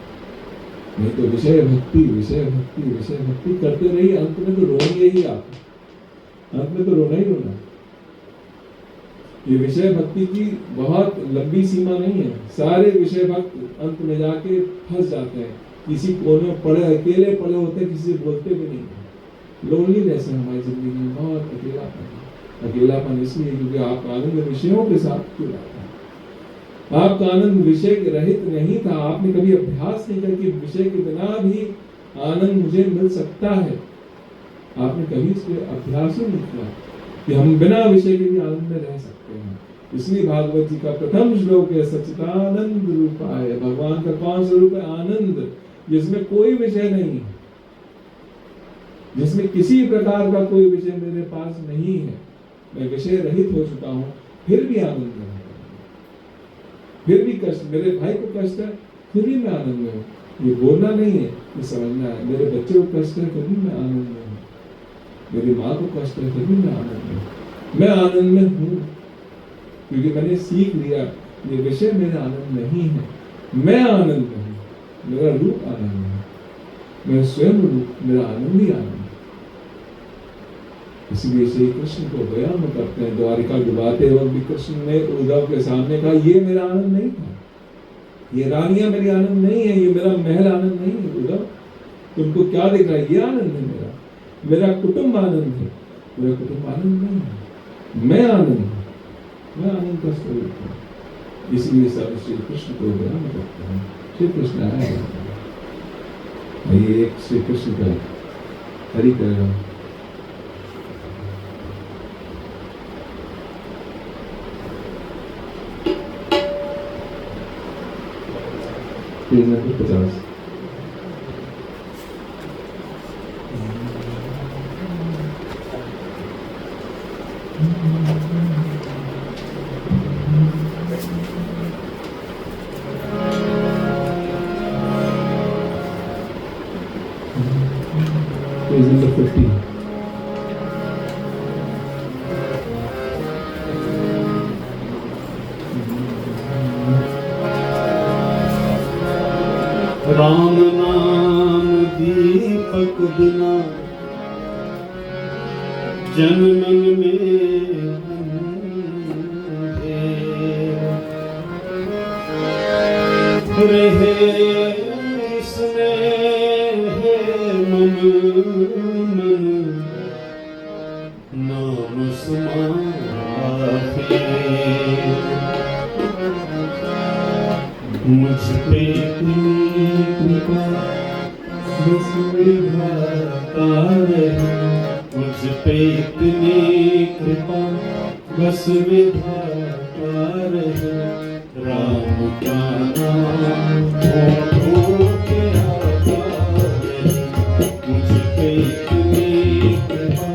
Speaker 1: नहीं तो विषय भक्ति करते रहिए, अंत में तो रोएंगे ही आप, अंत में तो रोना ही रोना। ये विषय भक्ति की बहुत लंबी सीमा नहीं है। सारे विषय भक्त अंत में जाके फंस जाते हैं, किसी कोने में पड़े, अकेले पड़े होते हैं, किसी से बोलते भी नहीं। लोनलीनेस है हमारी जिंदगी में, बहुत अकेलापन इसलिए क्योंकि आप आनंद विषयों के साथ जुड़ा था। आपका आनंद विषय के रहित नहीं था। आपने कभी अभ्यास नहीं किया कि विषय के बिना भी आनंद मुझे मिल सकता है। आपने कभी इसके अभ्यास ही नहीं किया कि हम बिना विषय के भी आनंद में रह सकते हैं। इसलिए भागवत जी का प्रथम श्लोक है सच्चिदानंद रूपाय। भगवान का कौन सा रूप है? आनंद, जिसमें कोई विषय नहीं है। जिसमें किसी प्रकार का कोई विषय मेरे पास नहीं है, मैं विषय रहित हो चुका हूं, फिर भी आनंद में हूं, फिर भी कष्ट, मेरे भाई को कष्ट है फिर भी मैं आनंद में हूं। ये बोलना नहीं है, ये समझना है। मेरे बच्चे को कष्ट है फिर भी मैं आनंद में हूं, मेरी माँ को कष्ट है फिर भी मैं आनंद में हूं। मैं आनंद में हूं क्योंकि मैंने सीख लिया ये विषय मेरा आनंद नहीं है, मैं आनंद में हूं, मेरा रूप आनंद में है, मेरा स्वयं रूप, मेरा आनंद ही आनंद है। इसलिए श्री कृष्ण को बयान करते हैं, द्वारिका डुबाते वक्त भी कृष्ण ने उद्धव के सामने कहा ये मेरा आनंद नहीं था, ये रानियां मेरी आनंद नहीं है, ये मेरा महल आनंद नहीं है। उद्धव तुमको क्या दिख रहा है? ये आनंद है मेरा, मेरा कुटुंब आनंद है, मेरा कुटुंब आनंद नहीं है, मैं आनंद हूं, मैं आनंद का स्वरूप हूं। इसलिए सब श्री कृष्ण को बयान करते हैं। श्री कृष्ण आए, ये एक श्री कृष्ण का हरि का page number 50। Page number 50।
Speaker 5: Ram नाम दीपक बिना जन मन में अंधेर रहे इसमें मन मन नाम समाये। मुझ पे इतनी कृपा बस विधाता रहे, मुझ पे इतनी कृपा बस विधाता रहे। राम का नाम होठों पे आता रहे, मुझ पे इतनी कृपा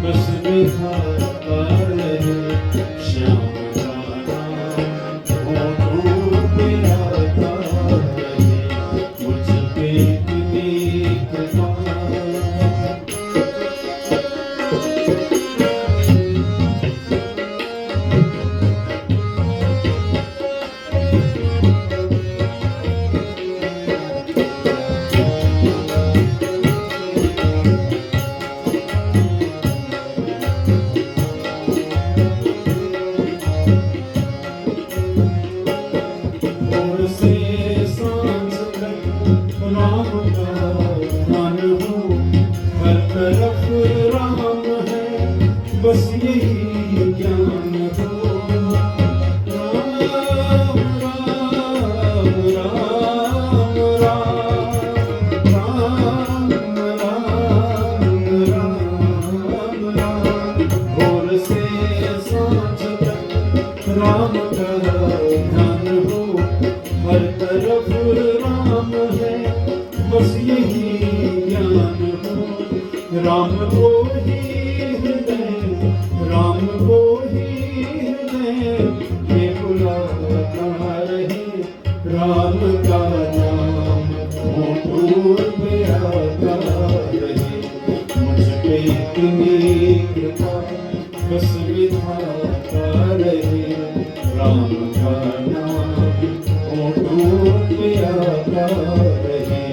Speaker 5: बस विधाता रहे। श्याम का नाम होठों पे आता रहे, मुझ पे इतनी कृपा। भोर से सांझ तक राम का ध्यान हो, हर तरफ राम है बस यही ज्ञान हो। राम राम राम राम राम राम राम राम। भोर से सांझ तक राम का ध्यान हो, हर तरफ राम है बस यही ज्ञान हो। राम को ही हृदय, राम को ही हृदय में बुलाता रहे। राम का नाम होठों पे आता रहे, मुझ पे इतनी कृपा बस विधाता रहे। राम का नाम होठों पे आता रहे।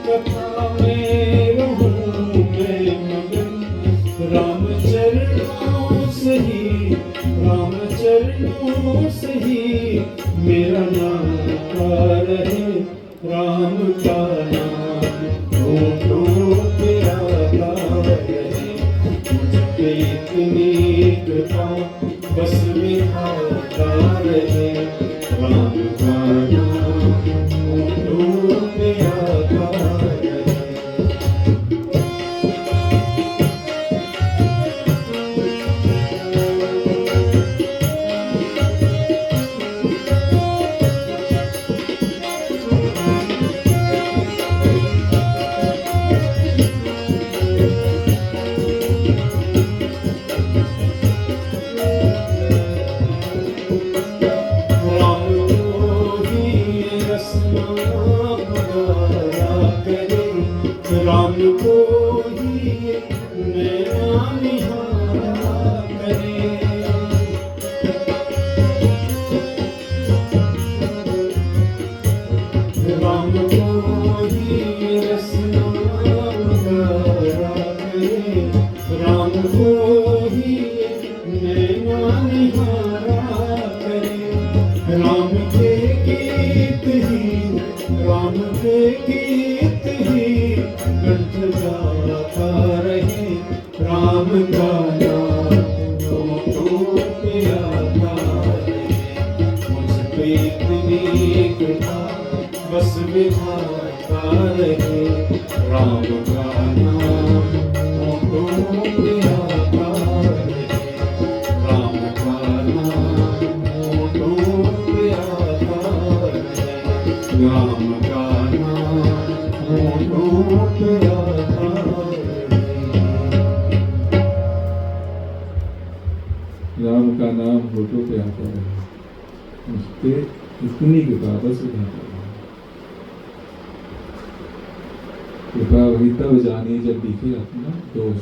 Speaker 5: कथा में रहूं मैं मगन, राम चरणों से ही, राम चरणों से ही मेरा नाम का रहे, राम का नाम होठों पे आता रहे। मुझ पे इतनी कृपा बस विधाता रहे, राम का नाम होठों पे आता रहे। राम को ही रसना पुकारा करे, राम को ही नैना निहारा करे। राम को ही रसना पुकारा करे, राम को ही नैना निहारा करे। राम के गीत ही, राम के गीत ही कंठ गाता रहे, राम का नाम होठों पे आता रहे। मुझ पे इतनी कृपा बस विधाता रहे, राम का नाम होठों पे आता रहे, राम का नाम होठों पे आता रहे, राम का नाम होठों पे आता रहे।
Speaker 1: राम का नाम होठों पे आता है, उस पे इतनी कृपा बस उठाता है। कृपा वही तब जानी जब दिखे अपना दोष,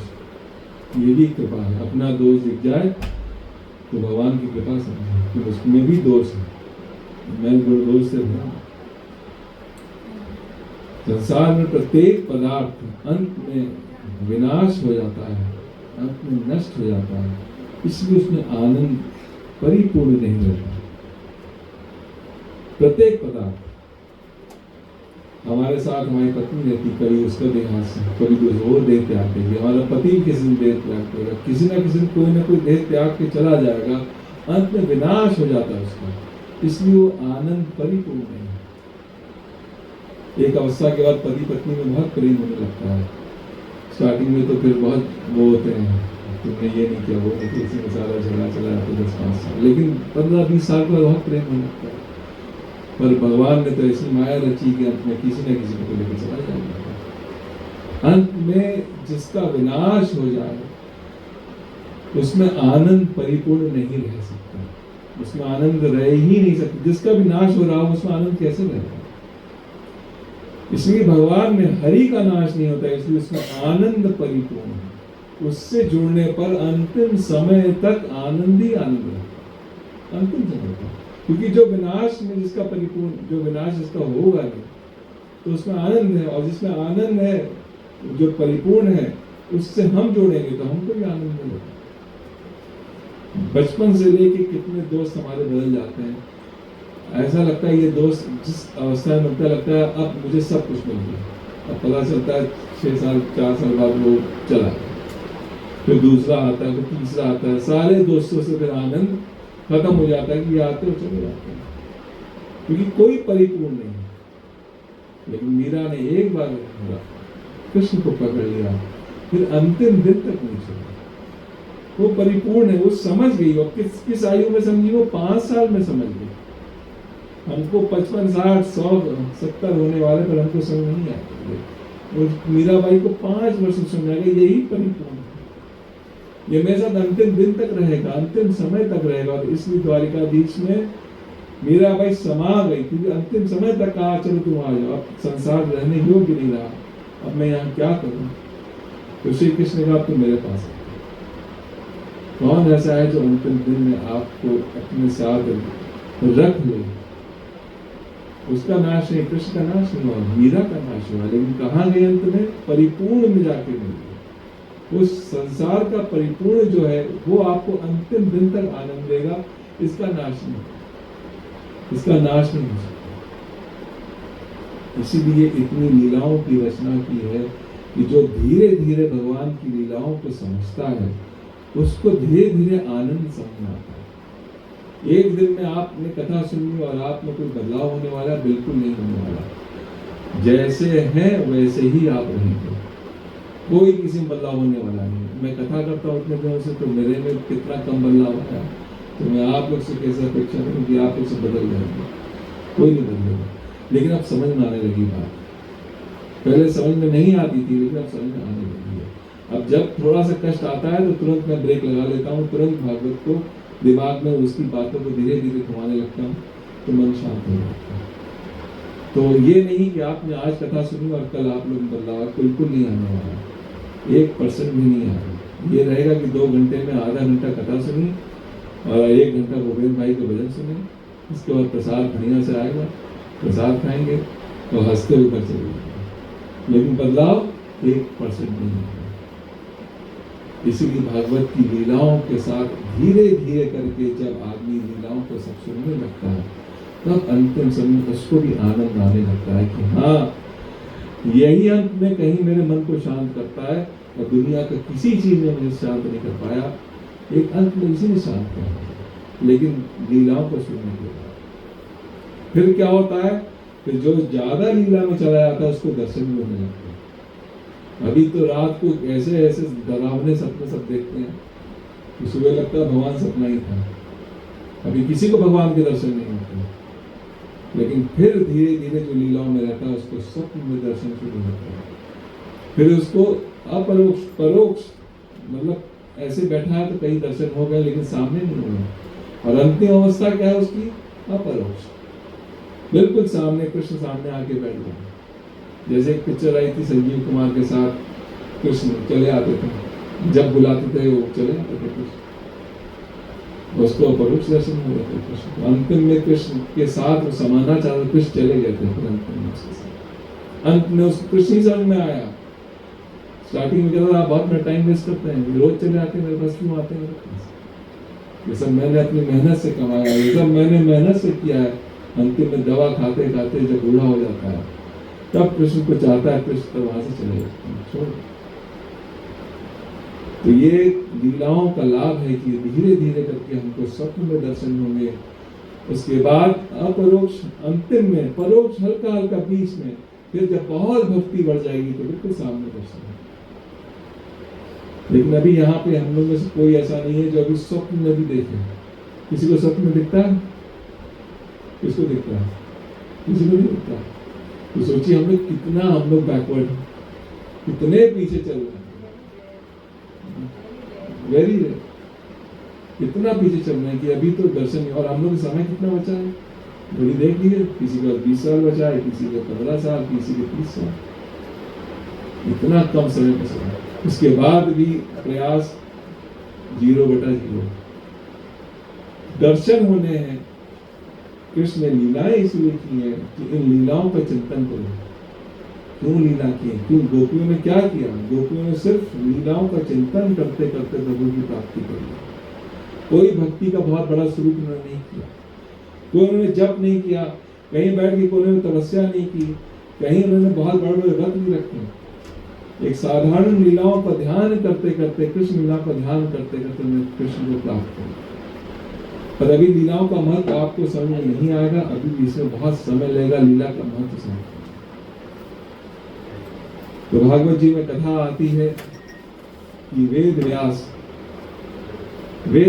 Speaker 1: ये भी कृपा है। अपना दोष दिख जाए तो भगवान की कृपा समझे कि उसमें भी दोष है, मैं दोष से भरा हूं। संसार में प्रत्येक पदार्थ अंत में विनाश हो जाता है, अंत में नष्ट हो जाता है, इसलिए उसमें आनंद परिपूर्ण नहीं रहता। प्रत्येक पदार्थ, हमारे साथ हमारी पत्नी रहती, कभी उसका देहांत से, कभी कोई और देह त्याग देगी, हमारा पति किसी दिन देह त्याग देगा, किसी न किसी कोई ना कोई देह त्याग के चला जाएगा, अंत में विनाश हो जाता है उसका, इसलिए वो आनंद परिपूर्ण नहीं है। एक अवस्था के बाद पति पत्नी में बहुत प्रेम होने लगता है। स्टार्टिंग में तो फिर बहुत वो होते हैं, तुमने ये नहीं किया, वो नहीं किया, इसी में सारा झगड़ा चला जाता है 10-5 साल, लेकिन 15-20 साल के बाद बहुत प्रेम होने लगता है। पर भगवान ने तो ऐसी माया रची कि अंत में किसी न किसी को लेकर चला जाएगा। अंत में जिसका विनाश हो जाए उसमें आनंद परिपूर्ण नहीं रह सकता, उसमें आनंद रह ही नहीं सकता। जिसका विनाश हो रहा हो उसमें आनंद कैसे रहेगा? इसलिए भगवान में हरि का नाश नहीं होता, इसलिए उसमें आनंद परिपूर्ण है। उससे जुड़ने पर अंतिम समय तक आनंद ही आनंद है, अंतिम समय तक। क्योंकि जो विनाश में जिसका परिपूर्ण, जो विनाश जिसका होगा नहीं, तो उसमें आनंद है, और जिसमें आनंद है, जो परिपूर्ण है, उससे हम जोड़ेंगे तो हमको भी आनंद मिलेगा। बचपन से लेके कितने दोस्त हमारे बदल जाते हैं, ऐसा लगता है ये दोस्त जिस अवस्था में मिलता लगता है अब मुझे सब कुछ मिल गया, अब पता चलता है 6 साल 4 साल बाद वो चला, फिर दूसरा आता है, फिर तीसरा आता है, सारे दोस्तों से फिर आनंद खत्म हो जाता है कि ये आते हो चले जाते हैं, क्योंकि कोई परिपूर्ण नहीं है। लेकिन मीरा ने एक बार कृष्ण को पकड़ लिया, फिर अंतिम दिन तक नहीं छोड़ा। वो परिपूर्ण है, वो समझ गई। और किस आयु में समझी? वो 5 साल में समझ गई। हमको 55, 60, 100, 70 होने वाले पर हमको समझ नहीं आता। वो मीराबाई को 5 वर्ष में समझ आ गया, यही परिपूर्ण है, ये मेरे साथ अंतिम दिन तक रहेगा, अंतिम समय तक रहेगा। और इसलिए द्वारिकाधीश में मीराबाई समा गई, क्योंकि अंतिम समय तक कहा चलो तुम आ जाओ, अब संसार रहने योग्य नहीं रहा, अब मैं यहाँ क्या करूँ? तो श्री कृष्ण ने कहा तुम मेरे पास आओ। कौन ऐसा है जो अंतिम दिन में आपको अपने साथ रख ले, उसका नाश नहीं, कृष्ण का नाश नहीं हुआ, मीरा का नाश हुआ, लेकिन कहाँ गए अंत में? परिपूर्ण में जाके मिल गए। उस संसार का परिपूर्ण जो है वो आपको अंतिम दिन तक आनंद देगा, इसका नाश नहीं, इसका नाश नहीं हो सकता। इसीलिए इतनी लीलाओं की रचना की है कि जो धीरे धीरे भगवान की लीलाओं को समझता है उसको धीरे धीरे आनंद समझ आता है। एक दिन में आपने कथा सुनी और आप में कोई बदलाव होने वाला बिल्कुल नहीं होने वाला। जैसे हैं वैसे ही आप रहेंगे, कोई किसी में बदलाव होने वाला नहीं। मैं कथा करता हूँ इतने दिनों से, तो मेरे में कितना कम बदलाव होता है, तो मैं आप लोग से कैसे अपेक्षा करूँ कि आप लोग से बदल जाएंगे? कोई नहीं बदलेगा। लेकिन अब समझ में आने लगी बात, पहले समझ में नहीं आती थी लेकिन अब समझ में आने लगी है। अब जब थोड़ा सा कष्ट आता है तो तुरंत मैं ब्रेक लगा लेता हूँ, तुरंत भागवत को दिमाग में उसकी बातों को धीरे धीरे घुमाने लगता हूँ, तो मन शांत हो जाता है। तो ये नहीं कि आपने आज कथा सुनी और कल आप लोग बदलाव, बिल्कुल नहीं आने वाला, 1% भी नहीं आएगा। ये रहेगा कि 2 घंटे में आधा घंटा कथा सुनी और 1 घंटा गोविंद भाई के भजन सुने, इसके बाद प्रसाद बढ़िया से आएगा, प्रसाद खाएंगे तो हंसते हुए घर चले जाएंगे, लेकिन बदलाव 1% नहीं है। इसीलिए भागवत की लीलाओं के साथ धीरे धीरे करके जब आदमी लीलाओं को सब सुनने लगता है तब अंतिम समय उसको भी आनंद आने लगता है कि हाँ, यही अंत में कहीं मेरे मन को शांत करता है और दुनिया का किसी चीज ने मुझे शांत नहीं कर पाया। एक अंत में इसी ने शांत किया, लेकिन लीलाओं को सुनने के बाद फिर क्या होता है कि जो ज्यादा लीला में चला जाता है उसको दर्शन भी होने लगते हैं। अभी तो रात को ऐसे ऐसे डरावने सपने सब देखते हैं कि सुबह लगता है भगवान सपना ही था। अभी किसी को भगवान के दर्शन नहीं होते, लेकिन फिर धीरे धीरे जो लीलाओं में रहता है उसको स्वप्न में दर्शन शुरू होता है। फिर उसको अपरोक्ष परोक्ष, मतलब ऐसे बैठा है तो कई दर्शन हो गए लेकिन सामने नहीं हो गए। और अंतिम अवस्था क्या है उसकी? अपरोक्ष, बिल्कुल सामने, कृष्ण सामने आके बैठ गए। जैसे एक पिक्चर आई थी संजीव कुमार के साथ, कृष्ण चले आते थे, जब बुलाते थे वो चले आते थे कृष्ण, उसको अपरोक्ष दर्शन हो जाते कृष्ण। अंतिम में कृष्ण के साथ वो समाना चाहते, कृष्ण चले गए थे, फिर अंतिम में उसके साथ, अंत में उसको कृष्ण ही समझ में आया। स्टार्टिंग में कहता था आप बहुत मेरा टाइम वेस्ट करते हैं, रोज चले आते हैं, मेरे पास क्यों आते हैं? ये सब मैंने अपनी मेहनत से कमाया, ये सब मैंने मेहनत से किया है। अंतिम में दवा खाते खाते जब बूढ़ा हो जाता है तब कृष्ण को चाहता है, कृष्ण तो वहां से चले जाते हैं, छोड़। तो ये लीलाओं का लाभ है कि धीरे धीरे करके हमको स्वप्न में दर्शन होंगे, उसके बाद अपरोक्ष, अंतिम में परोक्ष, हल्का हल्का बीच में, फिर जब बहुत भक्ति बढ़ जाएगी तो बिल्कुल सामने दर्शन है। लेकिन अभी यहाँ पे हम लोग में से कोई ऐसा नहीं है जो अभी स्वप्न में भी देखे। किसी को स्वप्न में दिखता है? किसको दिखता है? किसी को नहीं दिखता। तो सोचिए हम लोग कितना, हम लोग बैकवर्ड, कितने पीछे चल रहे हैं, वेरी कितना पीछे चल रहे हैं कि अभी तो दर्शन नहीं। और हम लोग समय कितना बचा है थोड़ी देख लीजिए, किसी का 20 साल बचा है, किसी का 15 साल, किसी के 30 साल, इतना कम समय बचा है। उसके बाद भी प्रयास 0/0। दर्शन होने हैं, कृष्ण ने लीलाएं इसलिए की है कि इन लीलाओं पर चिंतन करो। क्यों लीला की? क्यों? गोपियों ने क्या किया? गोपियों ने सिर्फ लीलाओं का चिंतन करते करते प्रभु की प्राप्ति कर ली। कोई भक्ति का बहुत बड़ा स्वरूप उन्होंने नहीं किया, कोई उन्होंने जप नहीं किया, कहीं बैठ के कोई उन्होंने तपस्या नहीं की, कहीं उन्होंने बहुत बड़े बड़े व्रत नहीं रखे। एक साधारण लीलाओं का ध्यान करते करते, कृष्ण लीला का ध्यान करते करते उन्होंने कृष्ण को प्राप्त किया। पर अभी लीलाओं का महत्व आपको समझ में नहीं आएगा, अभी भी इसमें बहुत समय लगेगा लीला का महत्व समझ। तो भागवत जी में कथा आती है कि वेद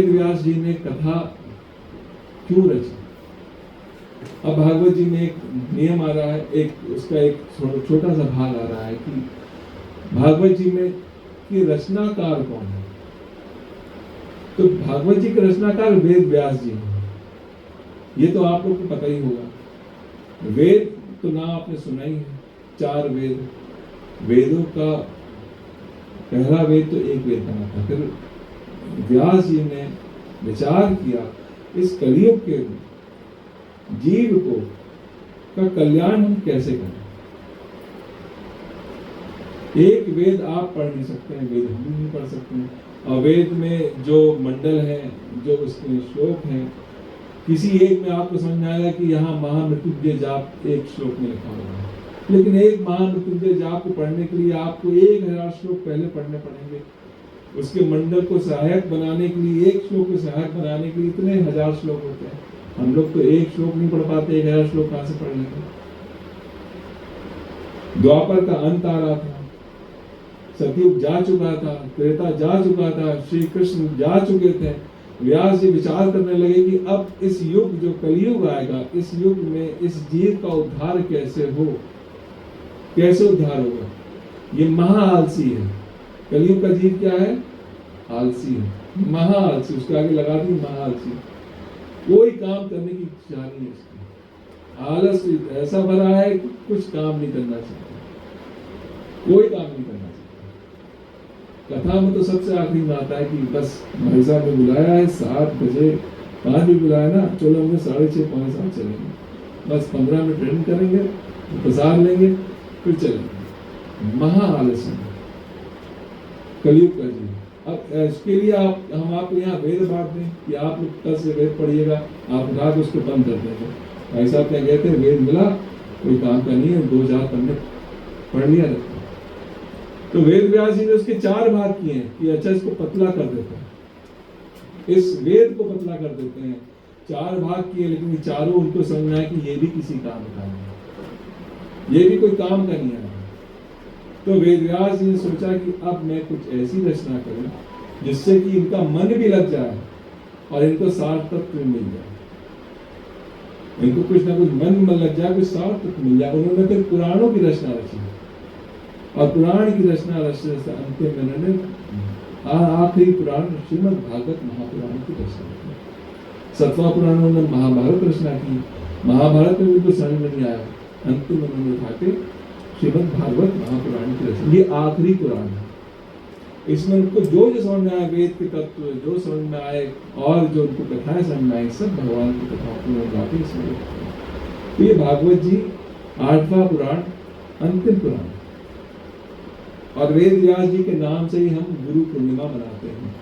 Speaker 1: व्यास जी ने कथा क्यों रची। अब भागवत जी में एक नियम आ रहा है, एक उसका एक छोटा सा भाग आ रहा है कि भागवत जी में कि रचनाकार कौन है। तो भागवत जी के रचनाकार वेद व्यास जी हैं। ये तो आप लोग को पता ही होगा। वेद तो नाम आपने सुना ही है, 4 वेद। वेदों का पहला वेद तो एक वेद बना था। फिर व्यास जी ने विचार किया इस कलयुग के जीव को का कल्याण हम कैसे करें। एक वेद आप पढ़ नहीं सकते हैं, वेद हम भी नहीं पढ़ सकते हैं, और वेद में जो मंडल है, जो उसके श्लोक हैं, किसी एक में आपको समझ में आएगा कि यहाँ महामृत्युंजय जाप एक श्लोक में लिखा हुआ है, लेकिन एक महामृत्युंजय जाप को पढ़ने के लिए आपको 1000 श्लोक पहले पढ़ने पड़ेंगे। उसके मंडल को सहायक बनाने के लिए, एक श्लोक को सहायक बनाने के लिए इतने 1000 श्लोक होते हैं। हम लोग तो एक श्लोक नहीं पढ़ पाते, 1000 श्लोक कहाँ से पढ़ लेंगे। द्वापर का अंत आ रहा था, सतयुग जा चुका था, त्रेता जा चुका था, श्री कृष्ण जा चुके थे। व्यास जी विचार करने लगे कि अब इस युग, जो कलयुग आएगा, इस युग में इस जीव का उद्धार कैसे हो, कैसे उद्धार होगा। ये महा आलसी है, कलयुग का जीव क्या है, आलसी है, महा आलसी। उसके आगे लगा दी महा आलसी, कोई काम करने की इच्छा नहीं है उसकी। आलस ऐसा भरा है कि कुछ काम नहीं करना चाहता, कोई काम नहीं करना चाहता। कथा में तो सबसे आखिरी में आता है कि बस भाई साहब ने बुलाया है 7 बजे, 5 भी बुलाया ना, चलो हमने 6:30 पौने 7 चलेंगे, बस 15 मिनट ट्रेनिंग करेंगे, प्रसाद लेंगे, फिर चलेंगे। महा आलस है कलयुग का जीव। अब इसके लिए हम आपको यहाँ वेद बांट दें कि आप लोग कल से वेद पढ़िएगा, आप रात उसको बंद कर देंगे। भाई साहब क्या कहते हैं, वेद मिला, कोई काम का नहीं है, 2 पढ़ने पढ़ लिया रहता। तो वेद व्यास जी ने उसके 4 भाग किए हैं कि अच्छा इसको पतला कर देते हैं, इस वेद को पतला कर देते हैं। 4 भाग किए, लेकिन ये चारों उनको समझ में आया कि ये भी किसी काम का नहीं, ये भी कोई काम का नहीं है। तो वेद व्यास जी ने सोचा कि अब मैं कुछ ऐसी रचना करूं जिससे कि इनका मन भी लग जाए और इनको सार तत्व मिल जाए, इनको कुछ ना कुछ मन में लग जाए, कुछ सार तत्व मिल जाए। उन्होंने फिर पुराणों की रचना रची, और पुराण की रचना रचने से अंतिम में उन्होंने आखिरी पुराण श्रीमद् भागवत महापुराण की रचना की। 7वां पुराण उन्होंने महाभारत रचना की। महाभारत में उनको समझ में नहीं आया, अंतिम में उन्होंने उठा के श्रीमद् भागवत महापुराण की रचना, ये आखिरी पुराण है। इसमें उनको जो समझ में आए, वेद के तत्व जो समझ में आए और जो उनको कथाएं समझ में आई, सब भगवान की कथाओं को गाते इसमें। तो ये भागवत जी 8वां पुराण, अंतिम पुराण। और वेद व्यास जी के नाम से ही हम गुरु पूर्णिमा मनाते हैं।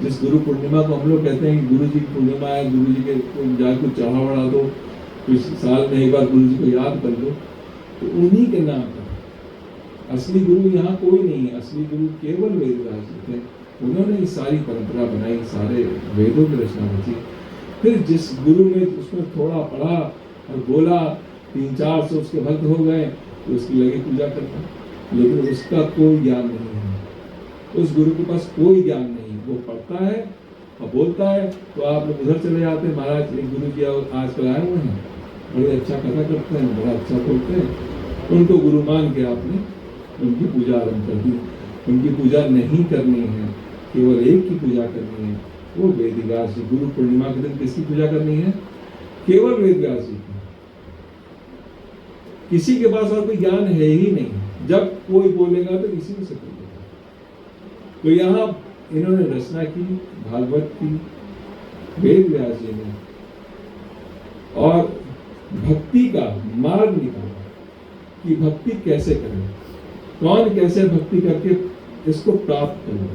Speaker 1: जिस गुरु पूर्णिमा को हम लोग कहते हैं कि गुरु जी की पूर्णिमा है, गुरु जी के जाकर चढ़ा बढ़ा दो, कुछ साल में एक बार गुरु जी को याद कर दो, तो उन्हीं के नाम पर। असली गुरु यहाँ कोई नहीं है, असली गुरु केवल वेद व्यास जी थे। उन्होंने ये सारी परंपरा बनाई, सारे वेदों की रचना रची। फिर जिस गुरु ने उसमें थोड़ा पढ़ा और बोला, 300-400 उसके भक्त हो गए, तो उसकी लगे पूजा करता, लेकिन उसका कोई ज्ञान नहीं है, उस गुरु के पास कोई ज्ञान नहीं। वो पढ़ता है और बोलता है, तो आप लोग उधर चले जाते हैं, महाराज एक गुरु जी आजकल आए हुए हैं, बड़े अच्छा कथा करते हैं, बड़ा अच्छा बोलते हैं, उनको गुरु मान के आपने उनकी पूजा आरंभ कर दी। उनकी पूजा नहीं करनी है, केवल एक की पूजा करनी है, वो वेद व्यास जी। गुरु पूर्णिमा के दिन किसकी पूजा करनी है? केवल वेद व्यास जी की। किसी के पास और कोई ज्ञान है ही नहीं, जब कोई बोलेगा तो इसी में से बोलेगा। तो यहाँ इन्होंने रचना की भागवत की, वेद व्यास जी ने, और भक्ति का मार्ग निकाला कि भक्ति कैसे करें, कौन कैसे भक्ति करके इसको प्राप्त करें।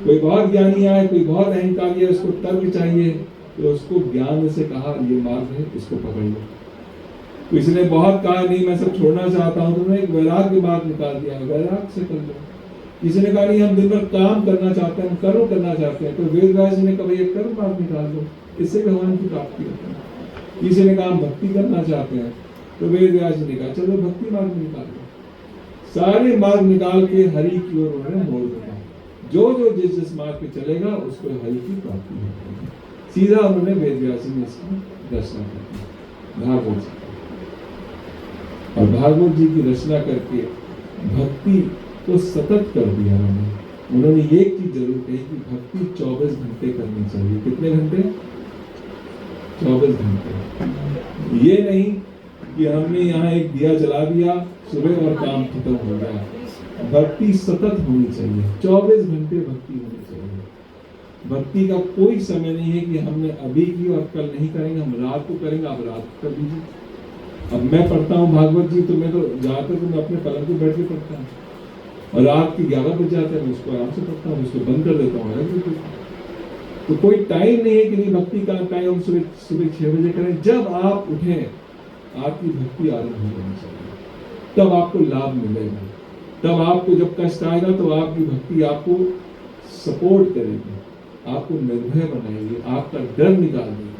Speaker 1: कोई बहुत ज्ञानी आए, कोई बहुत अहंकारी है, उसको तर्क चाहिए, तो उसको ज्ञान से कहा ये मार्ग है, इसको पकड़ लो। किसी ने बहुत कहा नहीं मैं सब छोड़ना चाहता हूं, तो उन्होंने एक वैराग्य मार्ग निकाल दिया, वैराग्य से कर लो। किसी ने कहा नहीं हम दिन भर काम करना चाहते हैं, हम कर्म करना चाहते हैं, तो वेद व्यास जी ने कहा ये कर्म मार्ग निकाल लो, इससे भगवान की प्राप्ति होती है। किसी ने कहा हम भक्ति करना चाहते हैं, तो वेद व्यास जी ने कहा चलो भक्ति मार्ग निकाल लो। सारे मार्ग निकाल के हरि की ओर उन्होंने मोड़ दिया। जो जो जिस जिस मार्ग पे चलेगा उसको हरि की प्राप्ति होती है। सीधा उन्होंने वेद व्यास जी ने इसकी रचना की भागवत जी, और भागवत जी की रचना करके भक्ति को सतत कर दिया उन्होंने। एक चीज जरूर कही कि भक्ति 24 घंटे करनी चाहिए। कितने घंटे? 24 घंटे। ये नहीं कि हमने यहाँ एक दिया जला दिया सुबह और काम खत्म हो गया। भक्ति सतत होनी चाहिए, 24 घंटे भक्ति होनी चाहिए। भक्ति का कोई समय नहीं है कि हमने अभी की और कल नहीं करेंगे, हम रात को करेंगे, आप रात को कर दीजिए, अब मैं पढ़ता हूँ भागवत जी, तो मैं तो ज़्यादातर तो मैं अपने पलंग पे बैठ के पढ़ता हूँ, और रात के 11 बज जाते हैं, मैं उसको आराम से पढ़ता हूँ, उसको बंद कर देता हूँ, अलग से। तो कोई टाइम नहीं है कि नहीं भक्ति का टाइम सुबह 6 बजे करें। जब आप उठें आपकी भक्ति आरंभ हो जानी चाहिए, तब आपको लाभ मिलेगा। तब आपको जब कष्ट आएगा तो आपकी भक्ति आपको सपोर्ट करेगी, आपको निर्भय बनाएगी, आपका डर निकाल देगी।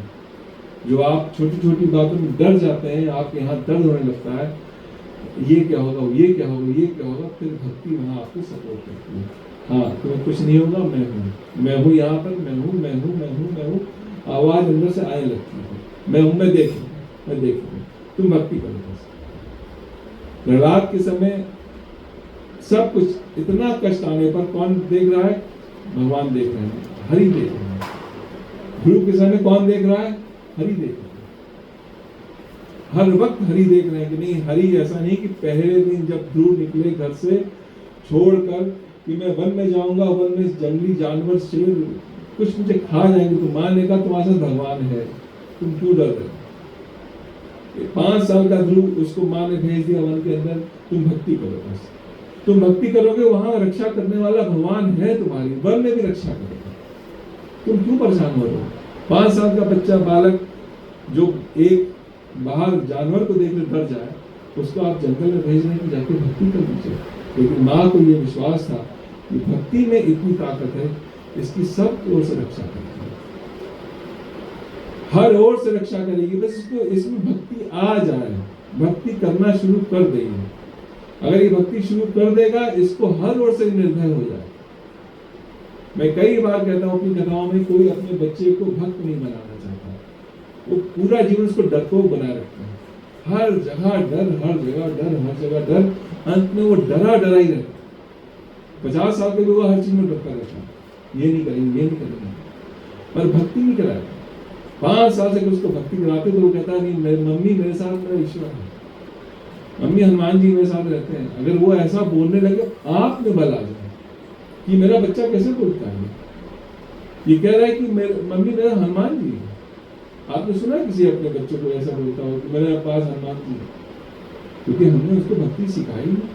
Speaker 1: जो आप छोटी छोटी बातों में डर जाते हैं, आपके यहाँ दर्द होने लगता है, ये क्या होगा, ये क्या होगा, ये क्या होगा, फिर भक्ति वहाँ आपको सपोर्ट करती है। हाँ, तुम्हें कुछ नहीं होगा, मैं हूँ यहाँ पर, मैं हूँ। आवाज अंदर से आने लगती है, मैं हूँ, मैं देखूंगा। तुम भक्ति करो बस। प्रहलाद के समय सब कुछ, इतना कष्ट आने पर कौन देख रहा है? भगवान देख रहे हैं, हरि देख रहे हैं। ध्रुव के समय कौन देख रहा है? हरि देख रहे हैं। हर वक्त हरि देख रहे हैं कि नहीं। हरि ऐसा नहीं कि पहले दिन जब ध्रुव निकले घर से छोड़कर कि मैं वन में जाऊंगा, वन में जंगली जानवर शेर कुछ मुझे खा जाएंगे, तो माँ ने कहा तुम्हारे साथ भगवान है, तुम क्यों डर रहे हो? 5 साल का ध्रुव, उसको माँ ने भेज दिया वन के अंदर, तुम भक्ति करो बस। तुम भक्ति करोगे, वहां रक्षा करने वाला भगवान है तुम्हारी, वन में भी रक्षा करेगा। तुम क्यों परेशान हो रहे हो? 5 साल का बच्चा, बालक जो एक बाहर जानवर को देखकर डर जाए, उसको आप जंगल में भेज रहे हैं कि जाके भक्ति कर लीजिए। लेकिन माँ को यह विश्वास था कि भक्ति में इतनी ताकत है, इसकी सब ओर से रक्षा करेगी, हर ओर से रक्षा करेगी। बस इसको, इसमें भक्ति आ जाए, भक्ति करना शुरू कर देगी। अगर ये भक्ति शुरू कर देगा, इसको हर ओर से निर्भय हो जाए। मैं कई बार कहता हूँ अपनी कथाओं में, कोई अपने बच्चे को भक्त नहीं बनाना चाहता, वो पूरा जीवन उसको डरपोक बनाए रखता है। हर जगह डर, हर जगह डर, अंत में वो डरा ही रहता। 50 साल के लोग हर चीज में डरता रहता है, ये नहीं करेंगे, पर भक्ति नहीं कराएगा। 5 साल से उसको भक्ति कराते तो वो कहता नहीं, मम्मी मेरे साथ मेरा ईश्वर है, मम्मी हनुमान जी मेरे साथ रहते हैं। अगर वो ऐसा बोलने लगे, आप में बल आ जाए कि मेरा बच्चा कैसे बोलता है, ये कह रहा है कि मम्मी मेरा हनुमान जी है। आपने सुना किसी अपने बच्चों को ऐसा बोलता हो कि मेरे पास हनुमान जी है? क्योंकि हमने उसको भक्ति सिखाई नहीं।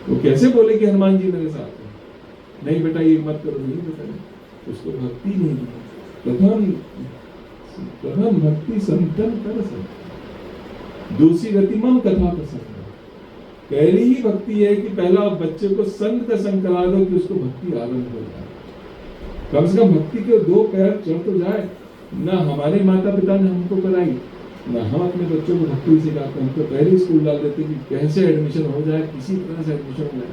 Speaker 1: वो कैसे बोले कि हनुमान जी मेरे साथ है? नहीं बेटा ये मत करो, नहीं बेटा, उसको भक्ति नहीं दी। प्रथम भक्ति संतन कर सकते, दूसरी गति मम कथा कर सकते। पहली ही भक्ति है कि पहला बच्चे को संग का संग करा दो कि उसको भक्ति आरंभ हो जाए। कम से कम भक्ति के 2 पैर चढ़ तो जाए। ना हमारे माता पिता ने हमको कराई, ना हम अपने बच्चों को भक्ति सिखाते। हम तो पहले स्कूल डाल देते कि कैसे एडमिशन हो जाए, किसी तरह से एडमिशन हो जाए,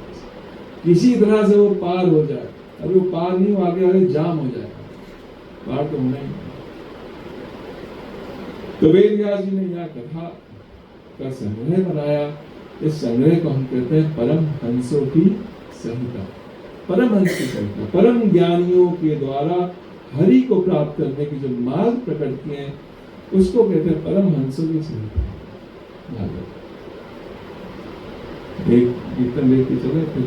Speaker 1: किसी तरह से वो पार हो जाए। अरे वो पार नहीं हो, आगे जाम हो जाएगा, पार तो होना ही। तो वेद व्यास जी ने यहाँ कथा का संग्रह बनाया। इस संग्रह को हम कहते हैं परम हंसों की संहिता। परम हंस की संहिता, परम ज्ञानियों के द्वारा हरि को प्राप्त करने की जो मार्ग प्रकट किए हैं, उसको कहते हैं परम हंसों की संहिता। एक कीर्तन लेके चले फिर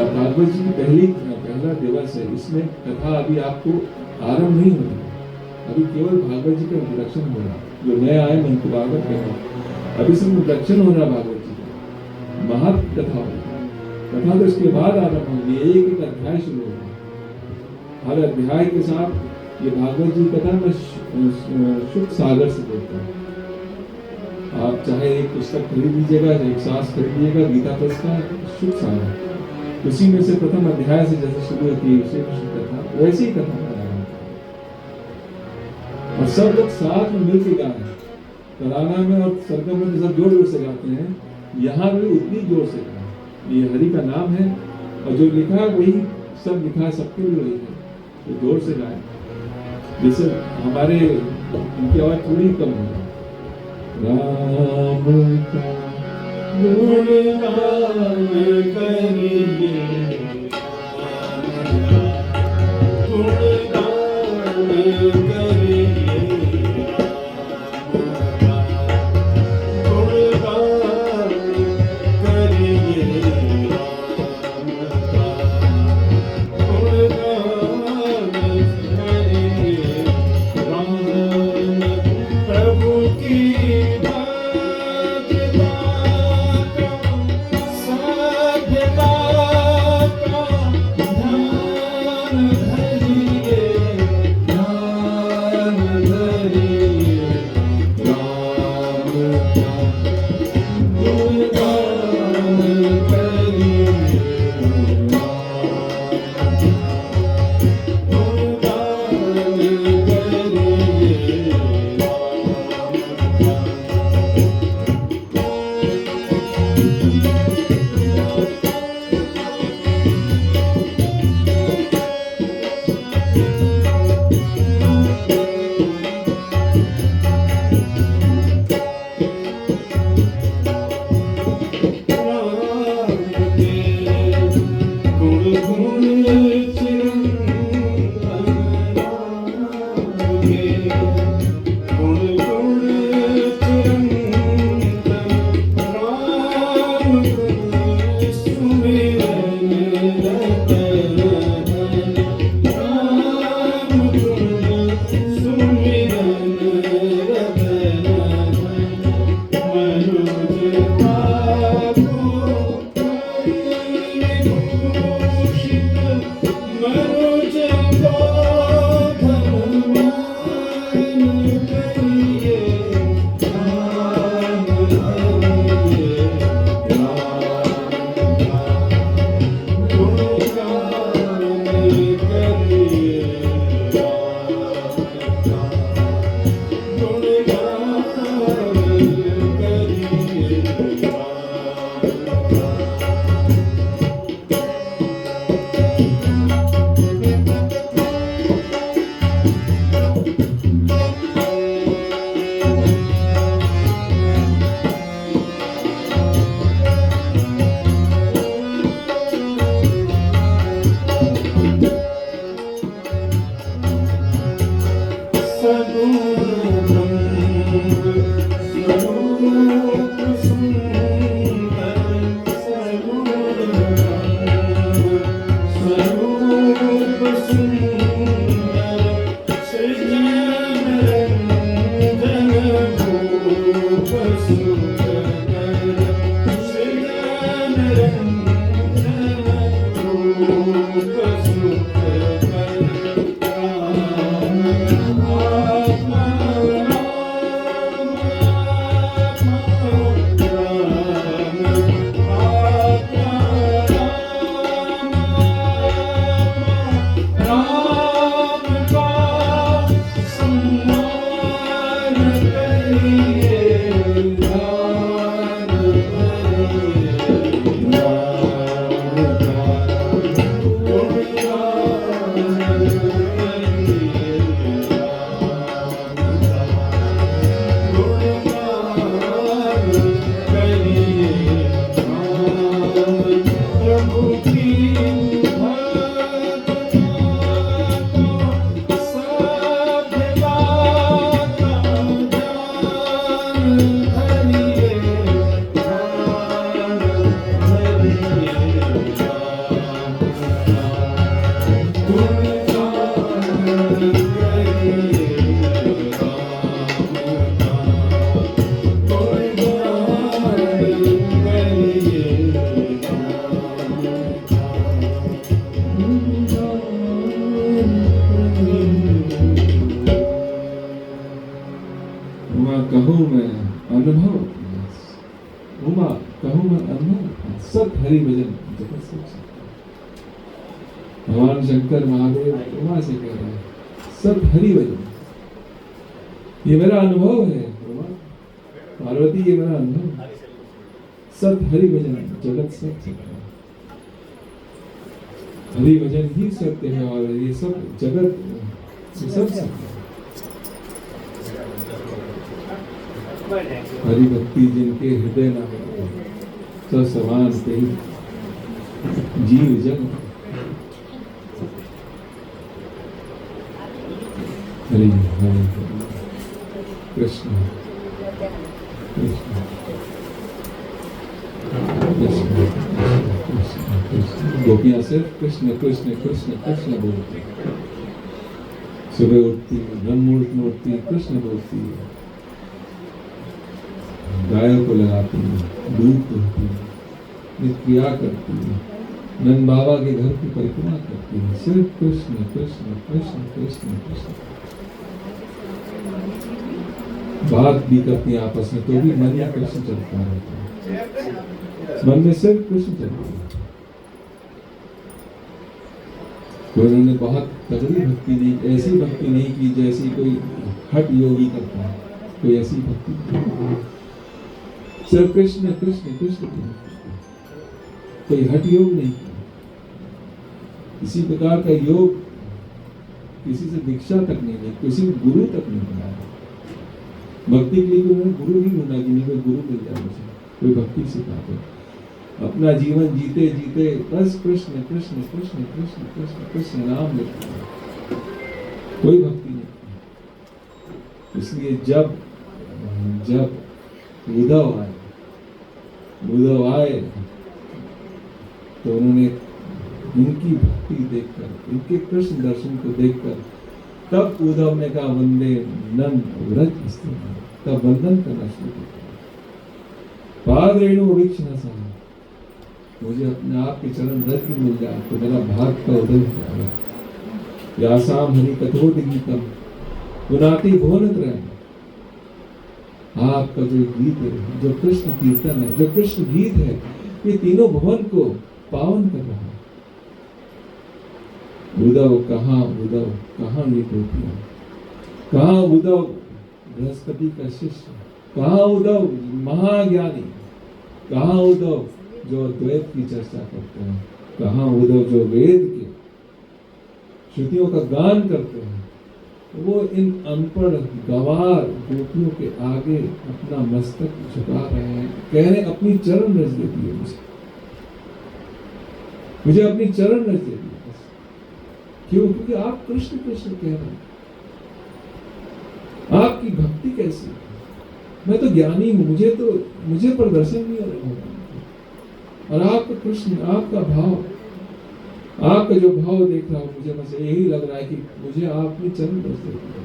Speaker 1: भागवत जी की पहला दिवस है। इसमें कथा अभी आपको आरंभ नहीं हो रही, अभी केवल भागवत जी का इंट्रोडक्शन हो रहा। जो नए आए मैं इनको भागवत कह रहा हूँ, अभी सिर्फ इंट्रोडक्शन हो रहा भागवत जी का। महत्व कथा हो, कथा तो इसके बाद आरंभ होगी। एक अध्याय शुरू होगा, हर अध्याय के साथ ये भागवत जी कथा मैं शुक सागर से बोलता हूँ। आप चाहे एक पुस्तक खरीद लीजिएगा, एक सास खरीद लीजिएगा, गीता प्रेस का शुक सागर, उसी में से प्रथम अध्याय से जैसे शुरू होती है उसे कथा, वैसे ही कथा कराना। और सब लोग साथ में मिलकर गा रहे हैं। तराना में और सरगम में सब जोर जोर से गाते हैं, यहाँ भी उतनी जोर से गाएं। ये हरि का नाम है और जो लिखा है वही सब लिखा है, सबके लिए वही है, तो जोर से गाएं। जैसे हमारे इनकी आवाज थोड़ी कम है। राम का
Speaker 5: गुणगान करिए गुणगान करिए गुणगान करिए प्रभु की सभ्यता का ध्यान धरिए राम गुणगान करिए
Speaker 1: उमा कहूँ मैं अनुभव सब हरि भजन जगत सब भगवान शंकर महादेव उमा से कह रहे हैं सब हरि भजन। ये मेरा अनुभव है उमा पार्वती, ये मेरा अनुभव, सब हरि भजन जगत सब सत्य है। हरि भजन ही सत्य है और ये सब जगत ये सब सत्य है। हरि भक्ति जिनके हृदय न हो सब समान पे जीव जग। हरे हरे कृष्ण कृष्ण कृष्ण कृष्ण कृष्ण। गोपियां सिर्फ कृष्ण कृष्ण कृष्ण कृष्ण बोलती, सुबह उठती ब्रह्म मुहूर्त में उठती कृष्ण बोलती, गायों को लगाती, दूध दुहती, नित्य क्रिया करती, नंद बाबा के घर की परिक्रमा करती, सिर्फ कृष्ण कृष्ण कृष्ण कृष्ण कृष्ण। बात भी करती आपस में तो भी मन में कृष्ण चलता रहता है, मन में सिर्फ कृष्ण चलता है। कोई उन्होंने बहुत तगड़ी भक्ति नहीं, ऐसी भक्ति नहीं की जैसी कोई हठ योगी करता है, कोई ऐसी भक्ति नहीं। सिर्फ कृष्ण कृष्ण कृष्ण, कोई हठ योग नहीं किया। किसी प्रकार का योग किसी से दीक्षा तक नहीं ली, किसी गुरु तक नहीं बनाया। भक्ति के लिए उन्होंने गुरु नहीं ढूंढा कि नहीं कोई गुरु मिल जाए मुझे, कोई भक्ति सिखा दे। अपना जीवन जीते जीते बस कृष्ण कृष्ण कृष्ण कृष्ण कृष्ण कृष्ण नाम लेते हैं, कोई भक्ति नहीं। इसलिए जब जब उद्धव आए तो उन्होंने इनकी भक्ति देखकर, इनके कृष्ण दर्शन को देखकर, तब उद्धव ने कहा वंदे नंद व्रज स्त्री, तब वंदन करना शुरू किया। पाद रेणु वीक्षण सा, मुझे अपने आप के चरण रज भी मिल जाए तो मेरा भाग का उदय हो जाएगा। यासाम हरि कथोदगीतम गुनाति भुवनत्रयम्, आपका जो गीत है, जो कृष्ण कीर्तन है, जो कृष्ण गीत है, ये तीनों भुवन को पावन कर रहा है। उद्धव कहाँ ये गोपियां, कहाँ उद्धव बृहस्पति का शिष्य, कहाँ उद्धव महाज्ञानी, कहाँ उद्धव जो द्वैत की चर्चा करते हैं, कहाँ उद्धव जो वेद के श्रुतियों का गान करते हैं। वो इन अनपढ़ गवार गोपियों के आगे अपना मस्तक झुका रहे हैं, कह रहे अपनी चरण रज दे दिए मुझे अपनी चरण रज दे दिए। क्यों? क्योंकि आप कृष्ण कृष्ण कह रहे हैं। आपकी भक्ति कैसी? मैं तो ज्ञानी हूं, मुझे पर दर्शन नहीं हो रहा, और आपका कृष्ण, आपका भाव, आपका जो भाव देख रहा हूं, मुझे बस यही लग रहा है कि मुझे आपने चरण रज दे दिया।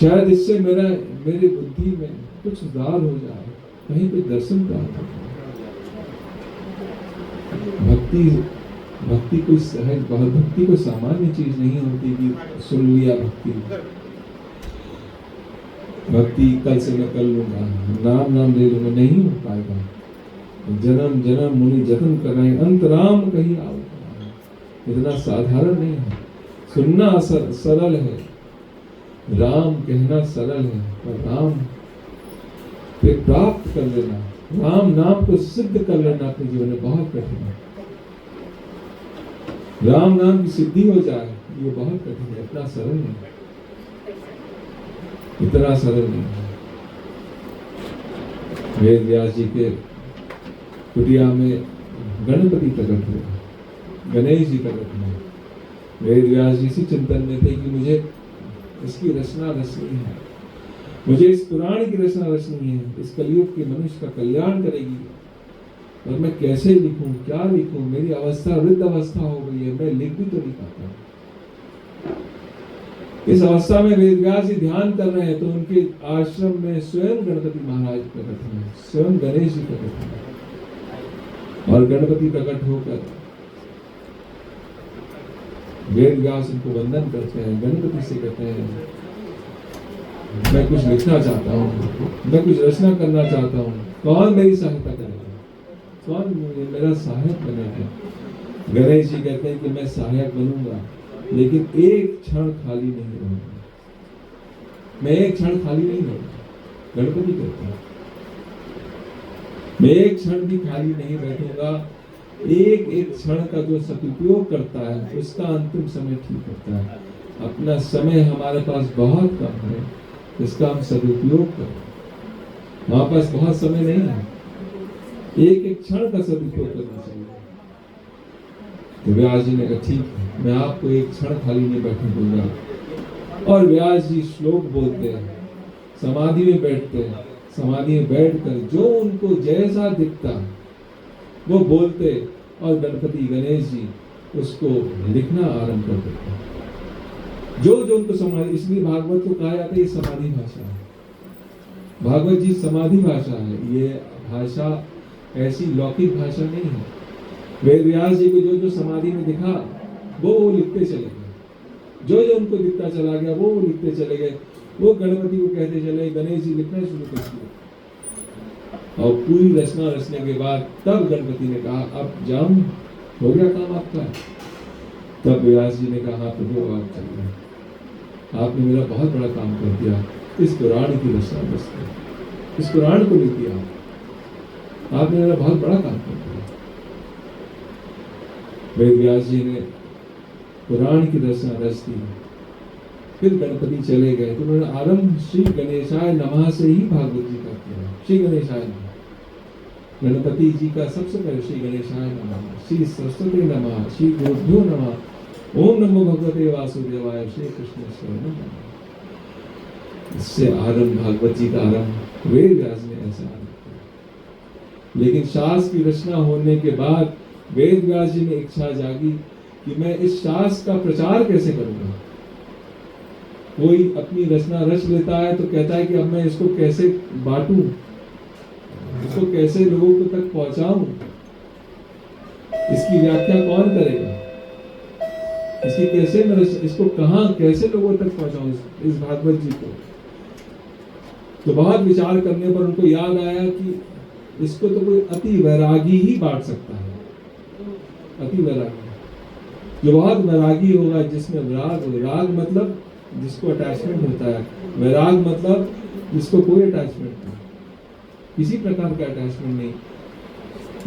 Speaker 1: शायद इससे मेरी बुद्धि में कुछ सुधार हो जाए, कहीं पे दर्शन प्राप्त हो। भक्ति कोई सहज, भक्ति कोई सामान्य चीज नहीं होती कि सुन लिया भक्ति कल से मैं कर लूंगा, नाम ले लूंगा, नहीं हो पाएगा। जन्म जन्म मुनि जतन कर रहे, अंतराम कहीं आओ, इतना साधारण नहीं है। सुनना सरल है, राम कहना सरल है, पर राम पे प्राप्त कर लेना, राम नाम को सिद्ध कर लेना अपने जीवन में बहुत कठिन है। राम नाम की सिद्धि हो जाए ये बहुत कठिन है, इतना सरल नहीं, इतना सरल नहीं है। वेद व्यास जी के कुटिया में गणपति प्रकट हुए, गणेश जी प्रकट हुए। वेद व्यास जी इसी चिंतन में थे कि मुझे इसकी रचना रचनी है, मुझे इस पुराण की रचना रचनी है, इस कलयुग के मनुष्य का कल्याण करेगी, और मैं कैसे लिखूं, क्या लिखूं, मेरी अवस्था वृद्ध अवस्था हो गई है, मैं लिख भी तो नहीं पाता। इस अवस्था में वेद व्यास जी ध्यान कर रहे हैं तो उनके आश्रम में स्वयं गणपति महाराज प्रकट हुए, स्वयं गणेश जी प्रकट हुए, और गणपति प्रकट होकर वेद व्यास उनको वंदन करते हैं, गणपति से कहते हैं मैं कुछ लिखना चाहता हूँ, मैं कुछ रचना करना चाहता हूँ, कौन मेरी सहायता करेगा, कौन मेरा सहायक बनेगा। गणेश जी कहते हैं कि मैं सहायक बनूंगा, लेकिन एक क्षण खाली नहीं रहूंगा, मैं एक क्षण खाली नहीं रहूंगा। गणपति कहते हैं मैं एक क्षण भी खाली नहीं बैठूंगा, एक क्षण का जो सदुपयोग करता है उसका अंतिम समय ठीक होता है। अपना समय हमारे पास बहुत कम है, इसका हम सदुपयोग करें। हमारे पास बहुत समय नहीं है, एक एक क्षण का सदुपयोग करना चाहिए। तो व्यास जी ने कहा ठीक है, मैं आपको एक क्षण खाली नहीं बैठने दूंगा। और व्यास जी श्लोक बोलते हैं, समाधि में बैठते हैं, समाधि में बैठकर जो उनको जैसा दिखता वो बोलते, और गणपति गणेश जी उसको लिखना आरंभ कर देते हैं। जो जो उनको समाधि, इसलिए भागवत को कहा जाता है ये समाधि भाषा है। भागवत जी समाधि भाषा है। ये भाषा ऐसी लौकिक भाषा नहीं है। वेद व्यास जी को जो जो समाधि में दिखा वो लिखते चले गए, जो जो उनको दिखता चला गया वो लिखते चले गए। वो गणपति को कहते चले, गणेश जी लिखना शुरू कर दिया। और पूरी रचना रचने के बाद तब गणपति ने कहा अब जाऊं, हो गया काम आपका। तब व्यास जी ने कहा हाँ प्रभु आप चलिए, आपने मेरा बहुत बड़ा काम कर दिया। इस पुराण की रचना रचते, इस पुराण को लिख दिया, आपने मेरा बहुत बड़ा काम कर दिया। वेद व्यास जी ने पुराण की रचना रच दी। फिर गणपति चले गए तो उन्होंने आरंभ श्री गणेशाय नमः से ही भागवत जी का किया। श्री गणेशाय नमः, गणपति जी का सबसे पहले श्री गणेशाय नमः, श्री सरस्वती नमः, श्री गुरुभ्यो नमः, ओम नमो भगवते वासुदेवाय, श्री कृष्ण शरणम। इससे आरंभ भागवत जी का आरंभ वेद व्यास ने ऐसा आरंभ किया। लेकिन शास्त्र की रचना होने के बाद वेद व्यास जी ने इच्छा जागी कि मैं इस शास्त्र का प्रचार कैसे करूंगा। कोई अपनी रचना रच लेता है तो कहता है कि अब मैं इसको कैसे बांटूं, इसको कैसे लोगों को तक पहुंचाऊं, इसकी व्याख्या कौन करेगा, इसकी कैसे मैं इसको कहां कैसे लोगों तक पहुंचाऊं इस भागवत जी को। तो बहुत विचार करने पर उनको याद आया कि इसको तो कोई अति वैरागी ही बांट सकता है। अति वैरागी, जो बहुत वैरागी होगा, जिसमें विराग, विराग मतलब जिसको अटैचमेंट होता है, वैराग मतलब जिसको कोई अटैचमेंट नहीं, किसी प्रकार का अटैचमेंट नहीं।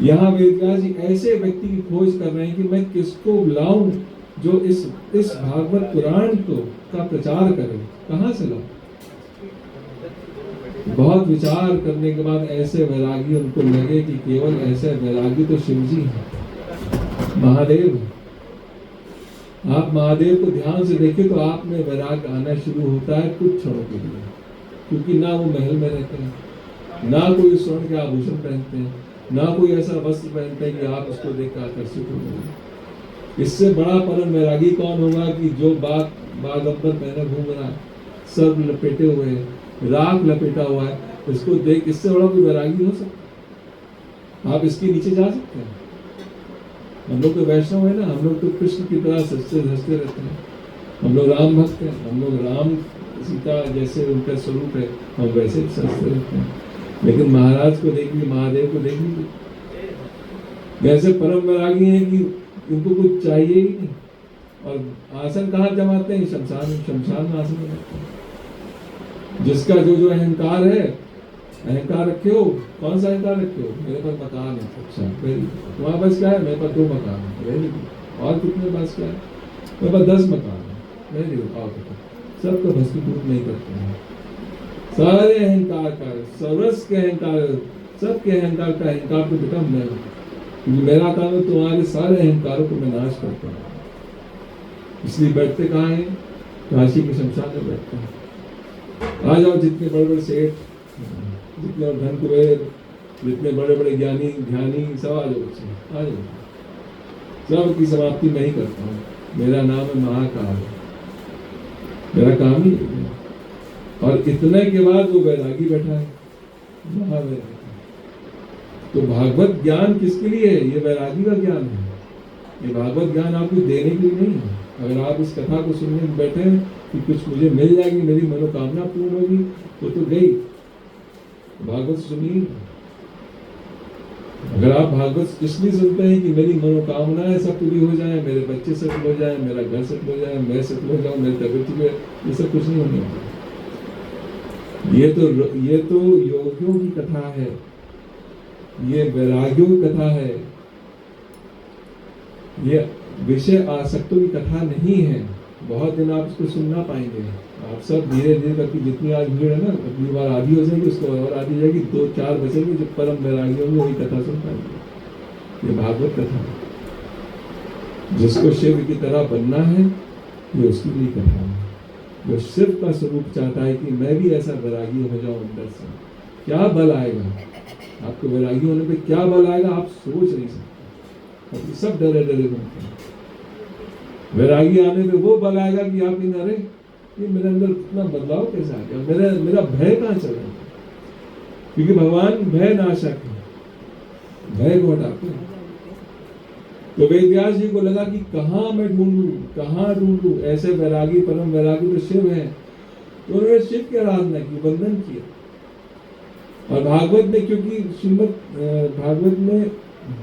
Speaker 1: यहाँ वेदव्यास जी ऐसे व्यक्ति की खोज कर रहे हैं कि मैं किसको बुलाऊं जो इस भागवत पुराण को का प्रचार करे, कहाँ से लाऊं। बहुत विचार करने के बाद ऐसे वैरागी उनको लगे कि केवल ऐसे वैरागी तो शिव जी हैं, महादेव। आप महादेव को ध्यान से देखें तो आप में वैराग आना शुरू होता है कुछ क्षणों के लिए, क्योंकि ना वो महल में रहते हैं, ना कोई स्वर्ण के आभूषण पहनते हैं, ना कोई ऐसा वस्त्र पहनते हैं कि आप उसको देखकर आकर्षित हो जाए। इससे बड़ा परम वैरागी कौन होगा कि जो बाग अंबर पहने घूम रहा है, सर्व लपेटे हुए हैं, राख लपेटा हुआ है, इसको देख, इससे बड़ा कोई वैरागी हो सकता। आप इसके नीचे जा सकते हैं। हम लोग तो वैष्णव है ना, हम लोग तो कृष्ण की तरह सजते धजते रहते हैं, हम लोग राम भक्त हैं, हम लोग राम सीता जैसे उनका स्वरूप है हम वैसे सजते रहते हैं। लेकिन महाराज को देख लीजिए, महादेव को देख लीजिए, वैसे परम वैरागी हैं कि उनको कुछ चाहिए ही नहीं। और आसन कहाँ जमाते हैं? शमशान में आसन जमाते हैं। जिसका जो अहंकार है, अहंकार रखे हो, कौन सा अहंकार रखे हो? मेरे पास मकान है, अच्छा वेरी गुड। तुम्हारे पास क्या है? मेरे पास 2 मकान है, वेरी गुड। और कितने पास क्या है? मेरे पास 10 मकान है, वेरी गुड। और सब तो भस्मीभूत नहीं करते हैं। सारे अहंकार का, सर्वस्व के अहंकार, सबके अहंकार का अहंकार तो बेटा मैं हूँ, क्योंकि मेरा काम है तुम्हारे सारे अहंकारों को मैं नाश करता हूँ। इसलिए बैठते कहाँ हैं? काशी के शमशान में बैठते हैं। आ जाओ जितने बड़े बड़े सेठ, जितने धन कुबेर, जितने बड़े बड़े ज्ञानी ध्यानी, सब आ जाओ बच्चे, आ जाओ। सब की समाप्ति मैं ही करता हूँ। मेरा नाम है महाकाल, मेरा काम ही है। और इतने के बाद वो वैरागी बैठा है, महावैरागी। तो भागवत ज्ञान किसके लिए है? ये वैरागी का ज्ञान है। ये भागवत ज्ञान आपको देने के लिए नहीं है। अगर आप इस कथा को सुनने में बैठे हैं कि कुछ मुझे मिल जाएगी, मेरी मनोकामना पूर्ण होगी, तो गई। भागवत सुनिए। अगर आप भागवत इसलिए सुनते हैं कि मेरी मनोकामनाएं सब पूरी हो जाए, मेरे बच्चे सेटल हो जाए, मेरा घर सेटल हो जाए, मैं सेटल हो जाऊं, मेरी तबियत ठीक है, ये सब कुछ नहीं होने वाला। ये तो योगियों की कथा है, ये वैरागियों की कथा है, ये विषय आसक्तों की कथा नहीं है। बहुत दिन आप इसको सुन ना पाएंगे। आप सब धीरे धीरे करके जितनी आज भीड़ है ना, अगली बार आधी हो जाएगी, उसको और आधी हो जाएगी, 2-4 बचेंगे, जब परम वैरागी होंगे वही कथा सुन पाएंगे। ये भागवत कथा है। जिसको शिव की तरह बनना है, ये उसके लिए कथा है। जो शिव का स्वरूप चाहता है कि मैं भी ऐसा वैरागी हो जाऊं अंदर से, क्या बल आएगा आपको? वैरागी होने पे क्या बल आएगा आप सोच नहीं सकते। अब सब डरे डरे बनते हैं। वैरागी आने पे वो बल आएगा कि आप इन, अरे ये मेरे अंदर कितना बदलाव कैसे आ गया, मेरा भय कहाँ चला? क्योंकि भगवान भय नाशक है, भय को हटाते हैं। तो वेद व्यास जी को लगा कि कहाँ मैं ढूंढूं ऐसे वैरागी, परम वैरागी तो शिव है। तो उन्होंने शिव की आराधना की, वंदन किया। और भागवत में, क्योंकि श्रीमद भागवत में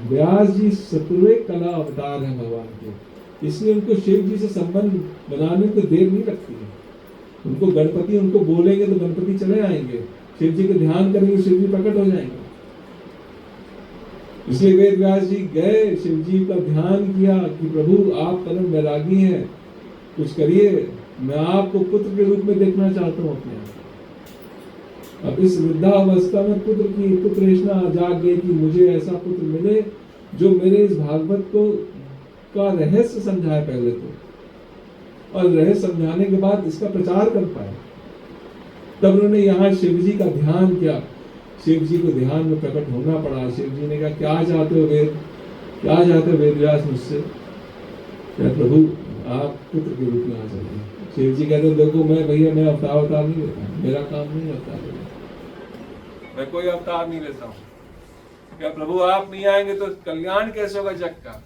Speaker 1: व्यास जी 17वें कला अवतार है भगवान के, इसलिए उनको शिव जी से संबंध बनाने को देर नहीं लगती है। उनको गणपति, उनको बोलेंगे तो गणपति चले आएंगे, शिव जी का ध्यान करेंगे, शिव जी प्रकट हो जाएंगे। इसलिए वेद व्यास जी गए, शिव जी का ध्यान किया कि प्रभु आप परम वैरागी हैं, कुछ करिए, मैं आपको पुत्र के रूप में देखना चाहता हूँ अपने आप। अब इस वृद्धावस्था में पुत्र की पुत्रेष्णा जाग गई कि मुझे ऐसा पुत्र मिले जो मेरे इस भागवत को का रहस्य समझाए पहले तो, और रहस्य समझाने के बाद इसका प्रचार कर पाए। तब उन्होंने यहाँ शिव जी का ध्यान किया, शिव जी को ध्यान में प्रकट होना पड़ा। शिव जी ने कहा क्या चाहते हो वेद, क्या चाहते हो वेद व्यास मुझसे? क्या प्रभु आप पुत्र के रूप में आ जाइए। शिव जी कहते देखो मैं अवतार नहीं लेता, मेरा काम नहीं अवतार लेना, मैं कोई अवतार नहीं लेता हूँ। क्या प्रभु आप नहीं आएंगे तो कल्याण कैसे होगा जग का?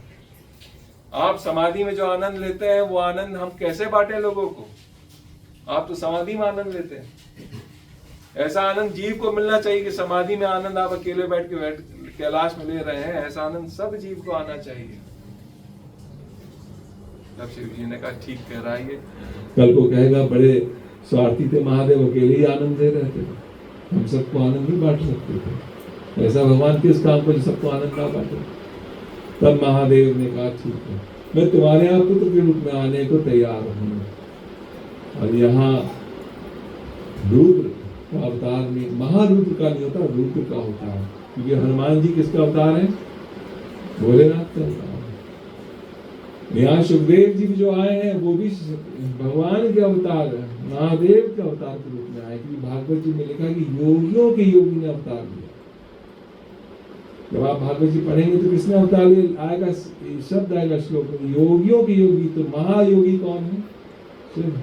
Speaker 1: आप समाधि में जो आनंद लेते हैं वो आनंद हम कैसे बांटे लोगों को? आप तो समाधि में आनंद लेते हैं। ऐसा आनंद जीव को मिलना चाहिए कि समाधि में आनंद आप अकेले बैठ कैलाश में ले रहे हैं, ऐसा आनंद सब जीव को आना चाहिए। तब शिव जी ने कहा ठीक कह रहा है ये, कल को कहेगा बड़े स्वार्थी थे महादेव, अकेले ही आनंद दे रहे थे, हम सबको आनंद नहीं बांट सकते थे। ऐसा भगवान किस काम को जो सबको आनंद ना बांटे? तब महादेव ने कहा ठीक है, मैं तुम्हारे यहाँ पुत्र के रूप में आने को तैयार हूँ। और यहाँ रुद्र का अवतार में, महारुद्र का नहीं होता, रुद्र का होता है। क्योंकि हनुमान जी किसका अवतार है? भोलेनाथ का अवतार है। यहाँ सुखदेव जी भी जो आए हैं वो भी भगवान के अवतार है, महादेव के अवतार के रूप में आए। क्योंकि भागवत जी में लिखा कि योगियों के योगी ने अवतार लिया। जब आप भागवत जी पढ़ेंगे तो किसने अवतार लिया आएगा, शब्द आएगा श्लोक में, योगियों के योगी। तो महायोगी कौन है? शिव।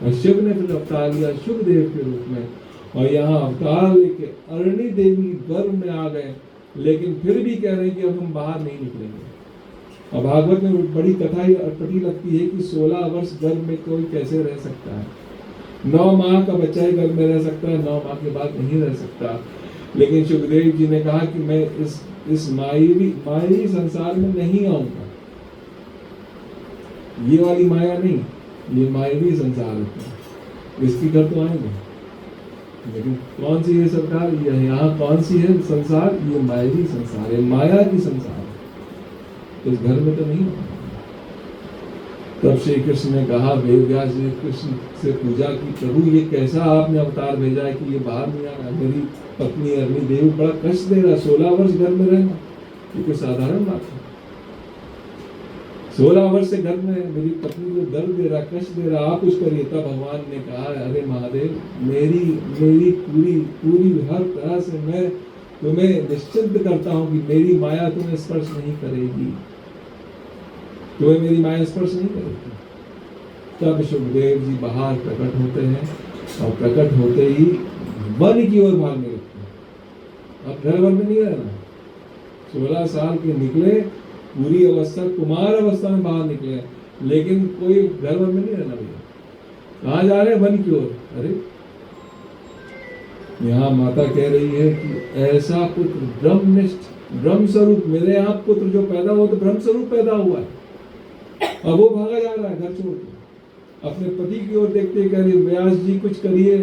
Speaker 1: और शिव ने फिर अवतार लिया सुखदेव के रूप में, और यहाँ अवतार लेके अरणी देवी गर्भ में आ गए, लेकिन फिर भी कह रहे हैं कि अब हम बाहर नहीं निकलेंगे। और भागवत में बड़ी कथा ही अटपटी लगती है कि 16 वर्ष गर्भ में कोई कैसे रह सकता है। 9 माह का बच्चा ही गर्भ में रह सकता है, 9 माह के बाद नहीं रह सकता। लेकिन सुखदेव जी ने कहा कि मैं इस मायावी संसार में नहीं आऊंगा, ये वाली माया नहीं, ये मायावी संसार है, इसकी घर तो आएंगे, लेकिन कौन सी है सरकार, ये यहाँ कौन सी है संसार? ये मायावी संसार है, माया की संसार है, इस घर में तो नहीं। तब श्री कृष्ण ने कहा, वेद व्यास जी कृष्ण से पूजा की, प्रभु ये कैसा आपने अवतार भेजा है कि ये बाहर नहीं आ रहा, मेरी पत्नी अग्नि देव बड़ा कष्ट दे रहा, 16 वर्ष घर में रहना ये कोई साधारण बात है। 16 वर्ष से घर में मेरी पत्नी को दर्द दे रहा, कष्ट दे रहा, आप कुछ करिए। तब भगवान ने कहा, अरे महादेव मेरी पूरी हर तरह से मैं तुम्हें निश्चिंत करता हूँ कि मेरी माया तुम्हें स्पर्श नहीं करेगी, तुम्हें मेरी माया स्पर्श नहीं करेगी। तब सुखदेव जी बाहर प्रकट होते हैं, और प्रकट होते ही वन की ओर भागने लगते हैं। अब घर वर में नहीं रहना, 16 साल के निकले, पूरी अवस्था कुमार अवस्था में बाहर निकले, लेकिन कोई घर वर में नहीं रहना भैया। कहाँ जा रहे हैं? वन की ओर। अरे यहाँ माता कह रही है कि ऐसा पुत्र ब्रह्मनिष्ठ, ब्रह्म स्वरूप, मेरे यहाँ पुत्र जो पैदा हुआ तो ब्रह्म स्वरूप पैदा हुआ है, और वो भागा जा रहा है घर छोड़ के। अपने पति की ओर देखते कह रही, व्यास जी कुछ करिए,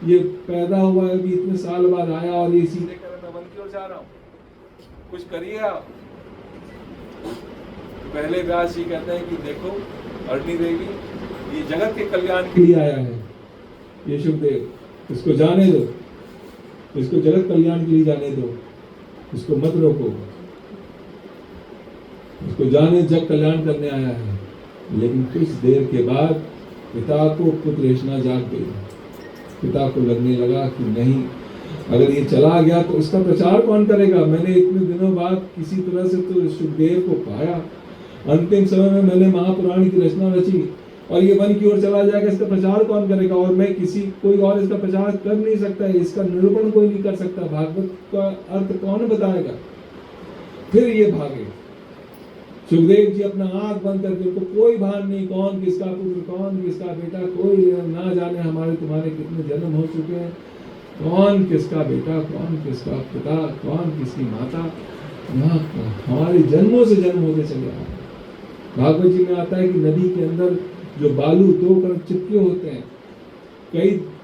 Speaker 1: ये पैदा हुआ है अभी इतने साल बाद आया, और ये सीधे कर मैं वन की ओर जा रहा हूँ, कुछ करिए आप। पहले व्यास जी कहते हैं कि देखो अरणी देवी ये जगत के कल्याण के लिए आया है। ये सुखदेव, इसको जाने दो, इसको जगत कल्याण के लिए जाने दो, इसको मत रोको, इसको जाने जग कल्याण करने आया है। लेकिन कुछ देर के बाद पिता को पुत्रेष्णा जाग गई। पिता को लगने लगा कि नहीं, अगर ये चला गया तो इसका प्रचार कौन करेगा। मैंने इतने दिनों बाद किसी तरह से तो सुखदेव को पाया, अंतिम समय में मैंने महापुराण की रचना रची और ये वन की ओर चला जाएगा, इसका प्रचार कौन करेगा। और मैं कोई और इसका प्रचार कर नहीं सकता, इसका निरूपण कोई नहीं कर सकता, भागवत का अर्थ कौन बताएगा। फिर ये भागे। सुखदेव जी अपना आंख बंद करके, उनको कोई भान नहीं कौन किसका पुत्र, कौन किसका बेटा, कोई ना जाने हमारे तुम्हारे कितने जन्म हो चुके हैं, कौन किसका बेटा, कौन किसका पिता, कौन किसकी माता, यहाँ हमारे जन्मों से जन्म होते चले आ रहे हैं। भागवत जी में आता है कि नदी के अंदर जो बालू दो कण चिपके होते हैं,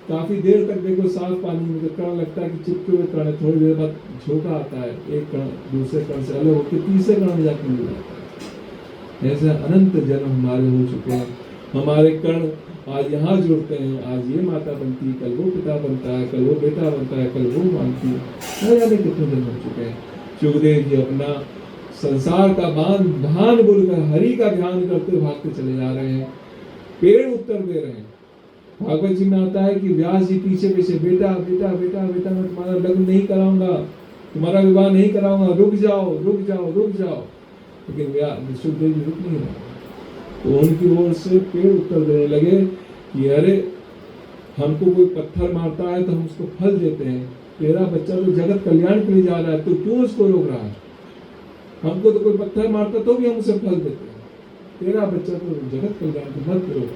Speaker 1: काफी देर तक देखो साफ पानी में तो कण लगता है कि चिपके हुए कण, थोड़ी देर बाद झोंका आता है, एक कण दूसरे कण से अलग होकर तीसरे कण में जाकर मिल जाता है। ऐसे अनंत जन्म हमारे हो चुके हैं। हमारे कण आज यहाँ जुड़ते हैं, आज ये माता बनती है, कल वो पिता बनता है, कल वो बेटा बनता है, कल वो मानती है, न जाने कितने जन्म हो चुके हैं। सुखदेव जी अपना संसार का भान बोलकर हरि का ध्यान करते भागते चले जा रहे हैं। पेड़ उत्तर दे रहे हैं। भागवत जी में आता है कि व्यास जी पीछे पीछे, बेटा बेटा बेटा बेटा, मैं तुम्हारा लग्न नहीं कराऊंगा, तुम्हारा विवाह नहीं कराऊंगा, रुक जाओ रुक जाओ रुक जाओ। लेकिन सुखदेव जी रुक नहीं रहा, तो उनकी ओर से पेड़ उत्तर देने लगे कि अरे हमको कोई पत्थर मारता है तो हम उसको फल देते हैं, तेरा बच्चा तो जगत कल्याण के लिए जा रहा है, तो क्यों उसको रोक रहा है। हमको तो कोई पत्थर मारता तो भी हम उसे फल देते हैं, तेरा बच्चा तो जगत कल्याण के मत करो।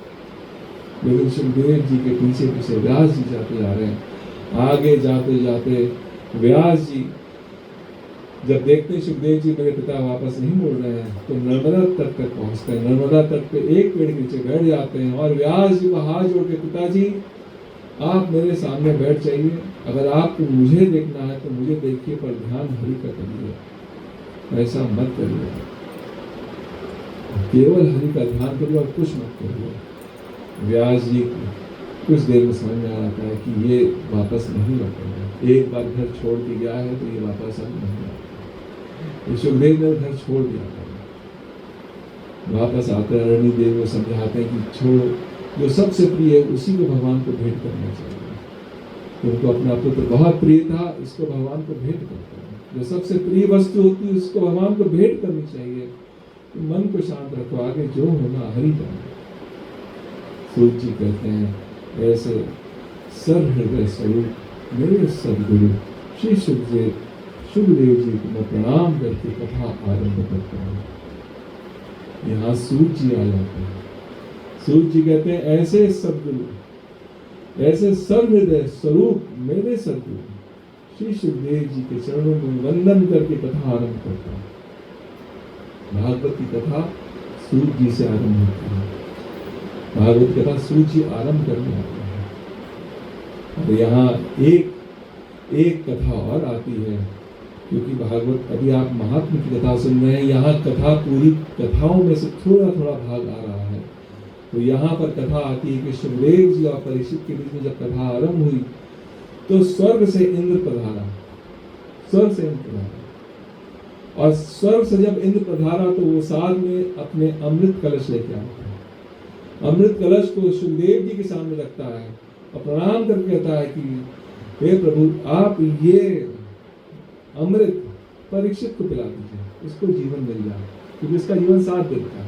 Speaker 1: लेकिन सुखदेव जी के पीछे पीछे व्यास जी जाते जा रहे हैं। आगे जाते जाते व्यास जी जब देखते सुखदेव जी मेरे पिता वापस नहीं मुड़ रहे हैं, तो नर्मदा तट तक पहुंचते हैं। नर्मदा तट पे एक पेड़ के नीचे बैठ जाते हैं और व्यास जी को हाथ जोड़ के, पिताजी आप मेरे सामने बैठ जाइए, अगर आपको मुझे देखना है तो मुझे देखिए, पर ध्यान हरि का करिए, ऐसा मत करिए, केवल हरि का ध्यान करिए और कुछ मत करिए। व्यास जी कुछ देर में समझ में आ जाता है कि ये वापस नहीं लौटेगा, एक बार घर छोड़ के गया है तो ये वापस अब नहीं आएगा। सुखदेव ने घर छोड़ दिया था, वापस आते अरणी देव को समझाते हैं कि छोड़ो, जो सबसे प्रिय है उसी को भगवान को भेंट करना चाहिए। उनको अपना पुत्र बहुत प्रिय था, इसको भगवान को भेंट करते हैं। जो सबसे प्रिय वस्तु होती है उसको भगवान को भेंट करनी चाहिए। तो मन को शांत रखो, आगे जो होना हरि जाने। सूत जी कहते हैं, ऐसे सर्वहृदय स्वरूप मेरे सदगुरु श्री सुखदेव जी को मैं प्रणाम करके कथा आरंभ करता हूँ। यहाँ सूत जी आ जाते हैं। सूत जी कहते हैं, ऐसे सदगुरु, ऐसे सर्वहृदय स्वरूप मेरे सदगुरु श्री सुखदेव जी के चरणों में वंदन करके कथा आरंभ करता हूँ। भागवत की कथा सूत जी से आरंभ होती है। भागवत कथा सूत जी आरंभ करने आते हैं। और यहाँ एक कथा और आती है, क्योंकि भागवत अभी आप महात्मा की कथा सुन रहे हैं, यहाँ कथा पूरी कथाओं में से थोड़ा थोड़ा भाग आ रहा है। तो यहाँ पर कथा आती है कि सुखदेव जी और परीक्षित के बीच में जब कथा आरंभ हुई तो स्वर्ग से इंद्र पधारा, स्वर्ग से इंद्र पधारा। और स्वर्ग से जब इंद्र पधारा तो वो साथ में अपने अमृत कलश लेके आता है। अमृत कलश को सुखदेव जी के सामने रखता है और प्रणाम करके कहता है कि हे प्रभु, आप ये अमृत परीक्षित को पिला दीजिए, इसको जीवन मिल जाए, क्योंकि इसका जीवन 7 दिन का,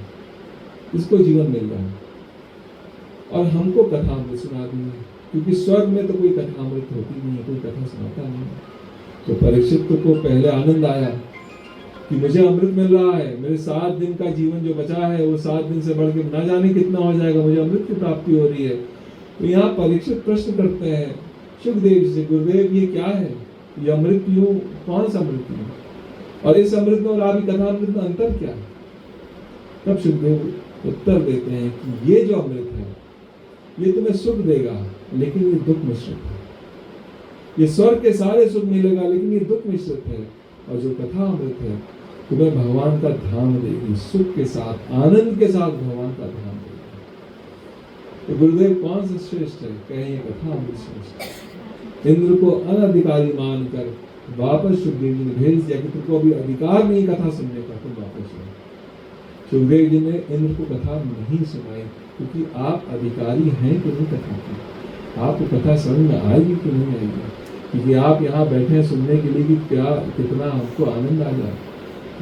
Speaker 1: इसको जीवन मिल जाए। और हमको कथा अमृत सुना दीजिए, क्योंकि स्वर्ग में तो कोई कथा अमृत होती नहीं है, कोई कथा सुनाता नहीं। तो परीक्षित को पहले आनंद आया कि मुझे अमृत मिल रहा है, मेरे 7 दिन का जीवन जो बचा है वो 7 दिन से बढ़ के न जाने कितना हो जाएगा, मुझे अमृत की प्राप्ति हो रही है। तो यहाँ परीक्षित प्रश्न करते हैं सुखदेव जी से, गुरुदेव ये क्या है, ये अमृत पीऊं, कौन सा अमृत पीऊं, और इस अमृत में और आपकी कथा अमृत में अंतर क्या है। तब सुखदेव उत्तर देते हैं कि ये जो अमृत है ये तुम्हें सुख देगा, लेकिन ये दुख मिश्रित है। ये स्वर्ग के सारे सुख मिलेगा, लेकिन ये दुख मिश्रित है। और जो कथा अमृत है तुम्हें भगवान का ध्यान देगी, सुख के साथ, आनंद के साथ भगवान का ध्यान देगी। तो गुरुदेव कौन सा श्रेष्ठ है? कहें कथा अमृत श्रेष्ठ। इंद्र को अनधिकारी मानकर वापस सुखदेव जी ने भेज दिया कि तुमको अभी अधिकार नहीं कथा सुनने का, तुम वापस जाओ। सुखदेव जी ने इंद्र को कथा नहीं सुनाई क्योंकि आप अधिकारी हैं कि नहीं कथा की, आपको कथा समझ में आएगी कि नहीं आएगी, क्योंकि आप यहाँ बैठे हैं सुनने के लिए कि क्या कितना हमको आनंद आ जाए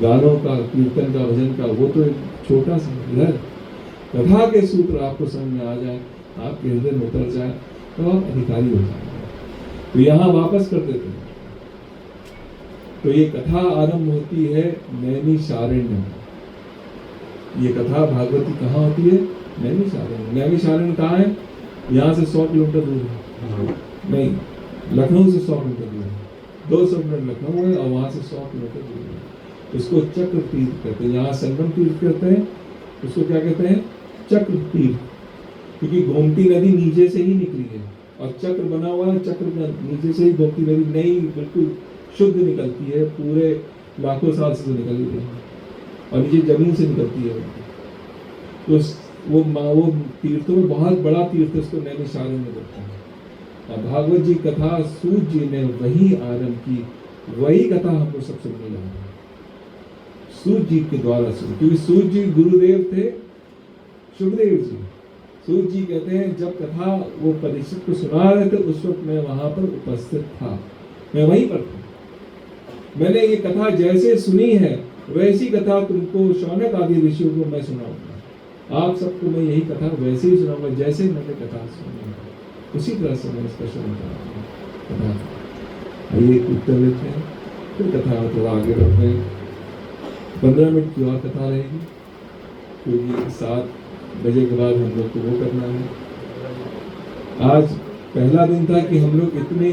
Speaker 1: गानों का, कीर्तन का, भजन का, वो तो एक छोटा सा है। कथा के सूत्र आपको समझ में आ जाए, आपके हृदय में उतर जाए तो आप अधिकारी हो जाएंगे। तो यहाँ वापस कर देते हैं। तो ये कथा आरंभ होती है नैमिषारण्य में। ये कथा भागवती कहाँ होती है? नैमिषारण्य। नैमिषारण्य कहाँ है? यहाँ से 100 किलोमीटर दूर है। नहीं, लखनऊ से 100 किलोमीटर दूर है। 200 किलोमीटर लखनऊ है और वहाँ से 100 किलोमीटर दूर है। उसको चक्र तीर्थ कहते हैं। यहाँ संगम तीर्थ कहते हैं, उसको क्या कहते हैं? चक्र तीर्थ, क्योंकि गोमती नदी नीचे से ही निकली है और चक्र बना हुआ है। चक्र नीचे से ही गोमती नदी नई बिल्कुल शुद्ध निकलती है, पूरे लाखों साल से निकली है और नीचे जमीन से निकलती है। तो वो तीर्थों में बहुत बड़ा तीर्थ है, उसको नैमिषारण्य में कहते हैं। और भागवत जी कथा सूत जी ने वही आरंभ की, वही कथा हमको सब सुनने लगा सूत जी के द्वारा सुन, क्योंकि सूत जी गुरुदेव थे सुखदेव जी। सूत जी कहते हैं जब कथा वो परीक्षित को सुना रहे थे उस वक्त मैं वहां पर उपस्थित था, मैं वहीं पर था। मैंने ये कथा जैसे सुनी है वैसी कथा तुमको शौनक आदि ऋषियों को मैं सुनाऊंगा। आप सबको मैं यही कथा वैसे ही सुनाऊंगा जैसे मैंने कथा सुनी, उसी तरह से मैं इसका श्रवण करूंगा। आइए उत्तर लेते हैं, फिर कथा थोड़ा आगे बढ़ते हैं। 15 मिनट की और कथा रहेगी, क्योंकि 7 बजे के बाद हम लोग को वो करना है। आज पहला दिन था कि हम लोग इतने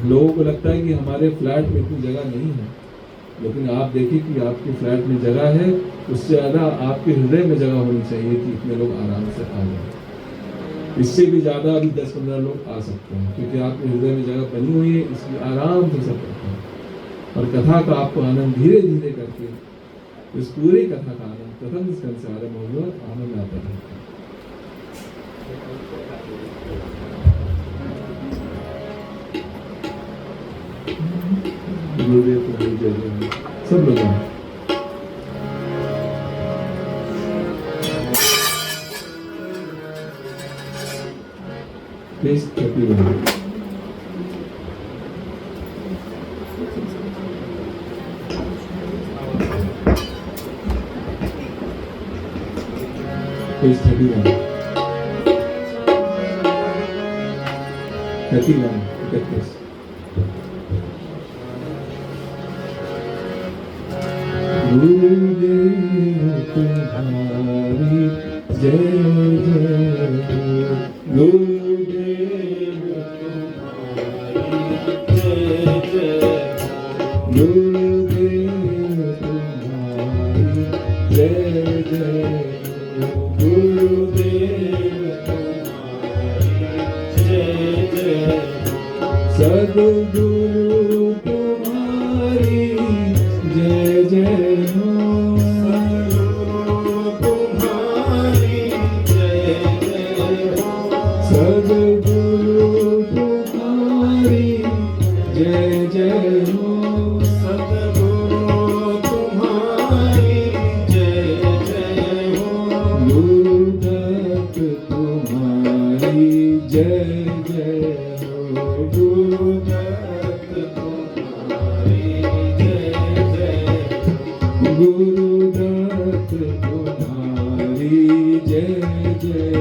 Speaker 1: लोगों को लगता है कि हमारे फ्लैट में इतनी जगह नहीं है, लेकिन आप देखिए कि आपके फ्लैट में जगह है, उससे ज़्यादा आपके हृदय में जगह होनी चाहिए कि इतने लोग आराम से आ जाए। इससे भी ज़्यादा अभी 10-15 लोग आ सकते हैं, क्योंकि आपके हृदय में जगह बनी हुई है, इसलिए आराम से सब करते हैं। और कथा का आपको आनंद धीरे धीरे करके इस पूरी कथा का आनंद प्रथम स्कंद से आरंभ हुआ, आनंद आता है। गुरुदेव को जय जय, सब लोग आए। Page 31 Page 31. 31. Look at this. गुरुदेव तुम्हारी जय जय, गुरुदेव तुम्हारी जय जय, गुरुदेव तुम्हारी जय जय, गुरुदेव तुम्हारी जय जय, सद्गुरु तुम्हारी जय जय हो, सद्गुरु तुम्हारी जय जय हो, सद्गुरु तुम्हारी जय जय हो, सद्गुरु तुम्हारी जय जय हो, गुरुदत्त तुम्हारी जय जय हो, गुरुदत्त तुम्हारी जय जय, गुरुदत्त तुम्हारी जय जय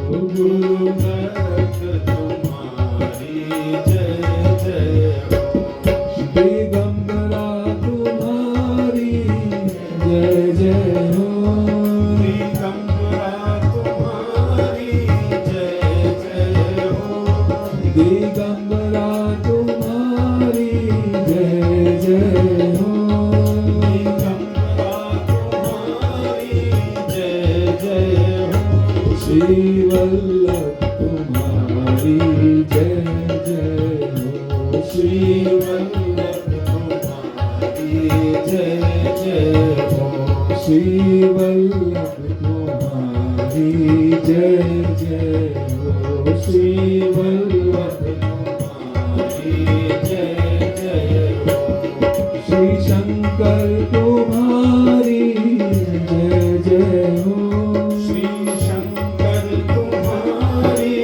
Speaker 1: हो, गुरुदत्त तुम्हारी जय जय हो, दिगंबरा तुम्हारी जय जय हो, दिगंबरा तुम्हारी जय जय हो, दिगंबरा तुम्हारी जय जय हो, दिगंबरा तुम्हारी जय जय हो, श्री वल्लभ तुम्हारी जय जय हो, श्री वल्लभ तुम्हारी जय जय हो, श्री वल्लभ तुम्हारी जय
Speaker 5: श्री वल्लभ तुम्हारी जय जय हो
Speaker 1: श्री शंकर तुम्हारी जय जय हो
Speaker 5: श्री शंकर तुम्हारी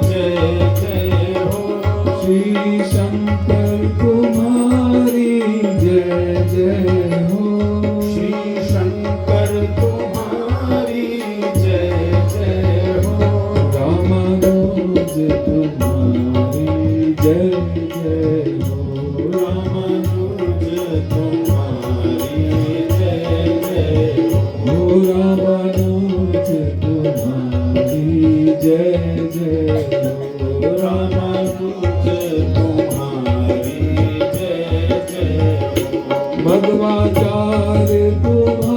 Speaker 5: जय जय हो
Speaker 1: श्री शंकर तुम्हारी जय जय हो
Speaker 5: श्री शंकर तुम्हारी जय जय हो
Speaker 1: रामानुज तुम्हारी जय जय हो
Speaker 5: रामानुज तुम्हारी जय जय
Speaker 1: हो रामानुज तुम्हारी जय जय हो
Speaker 5: रामानुज तुम्हारी जय जय
Speaker 1: मध्वाचार्य तुम्हारी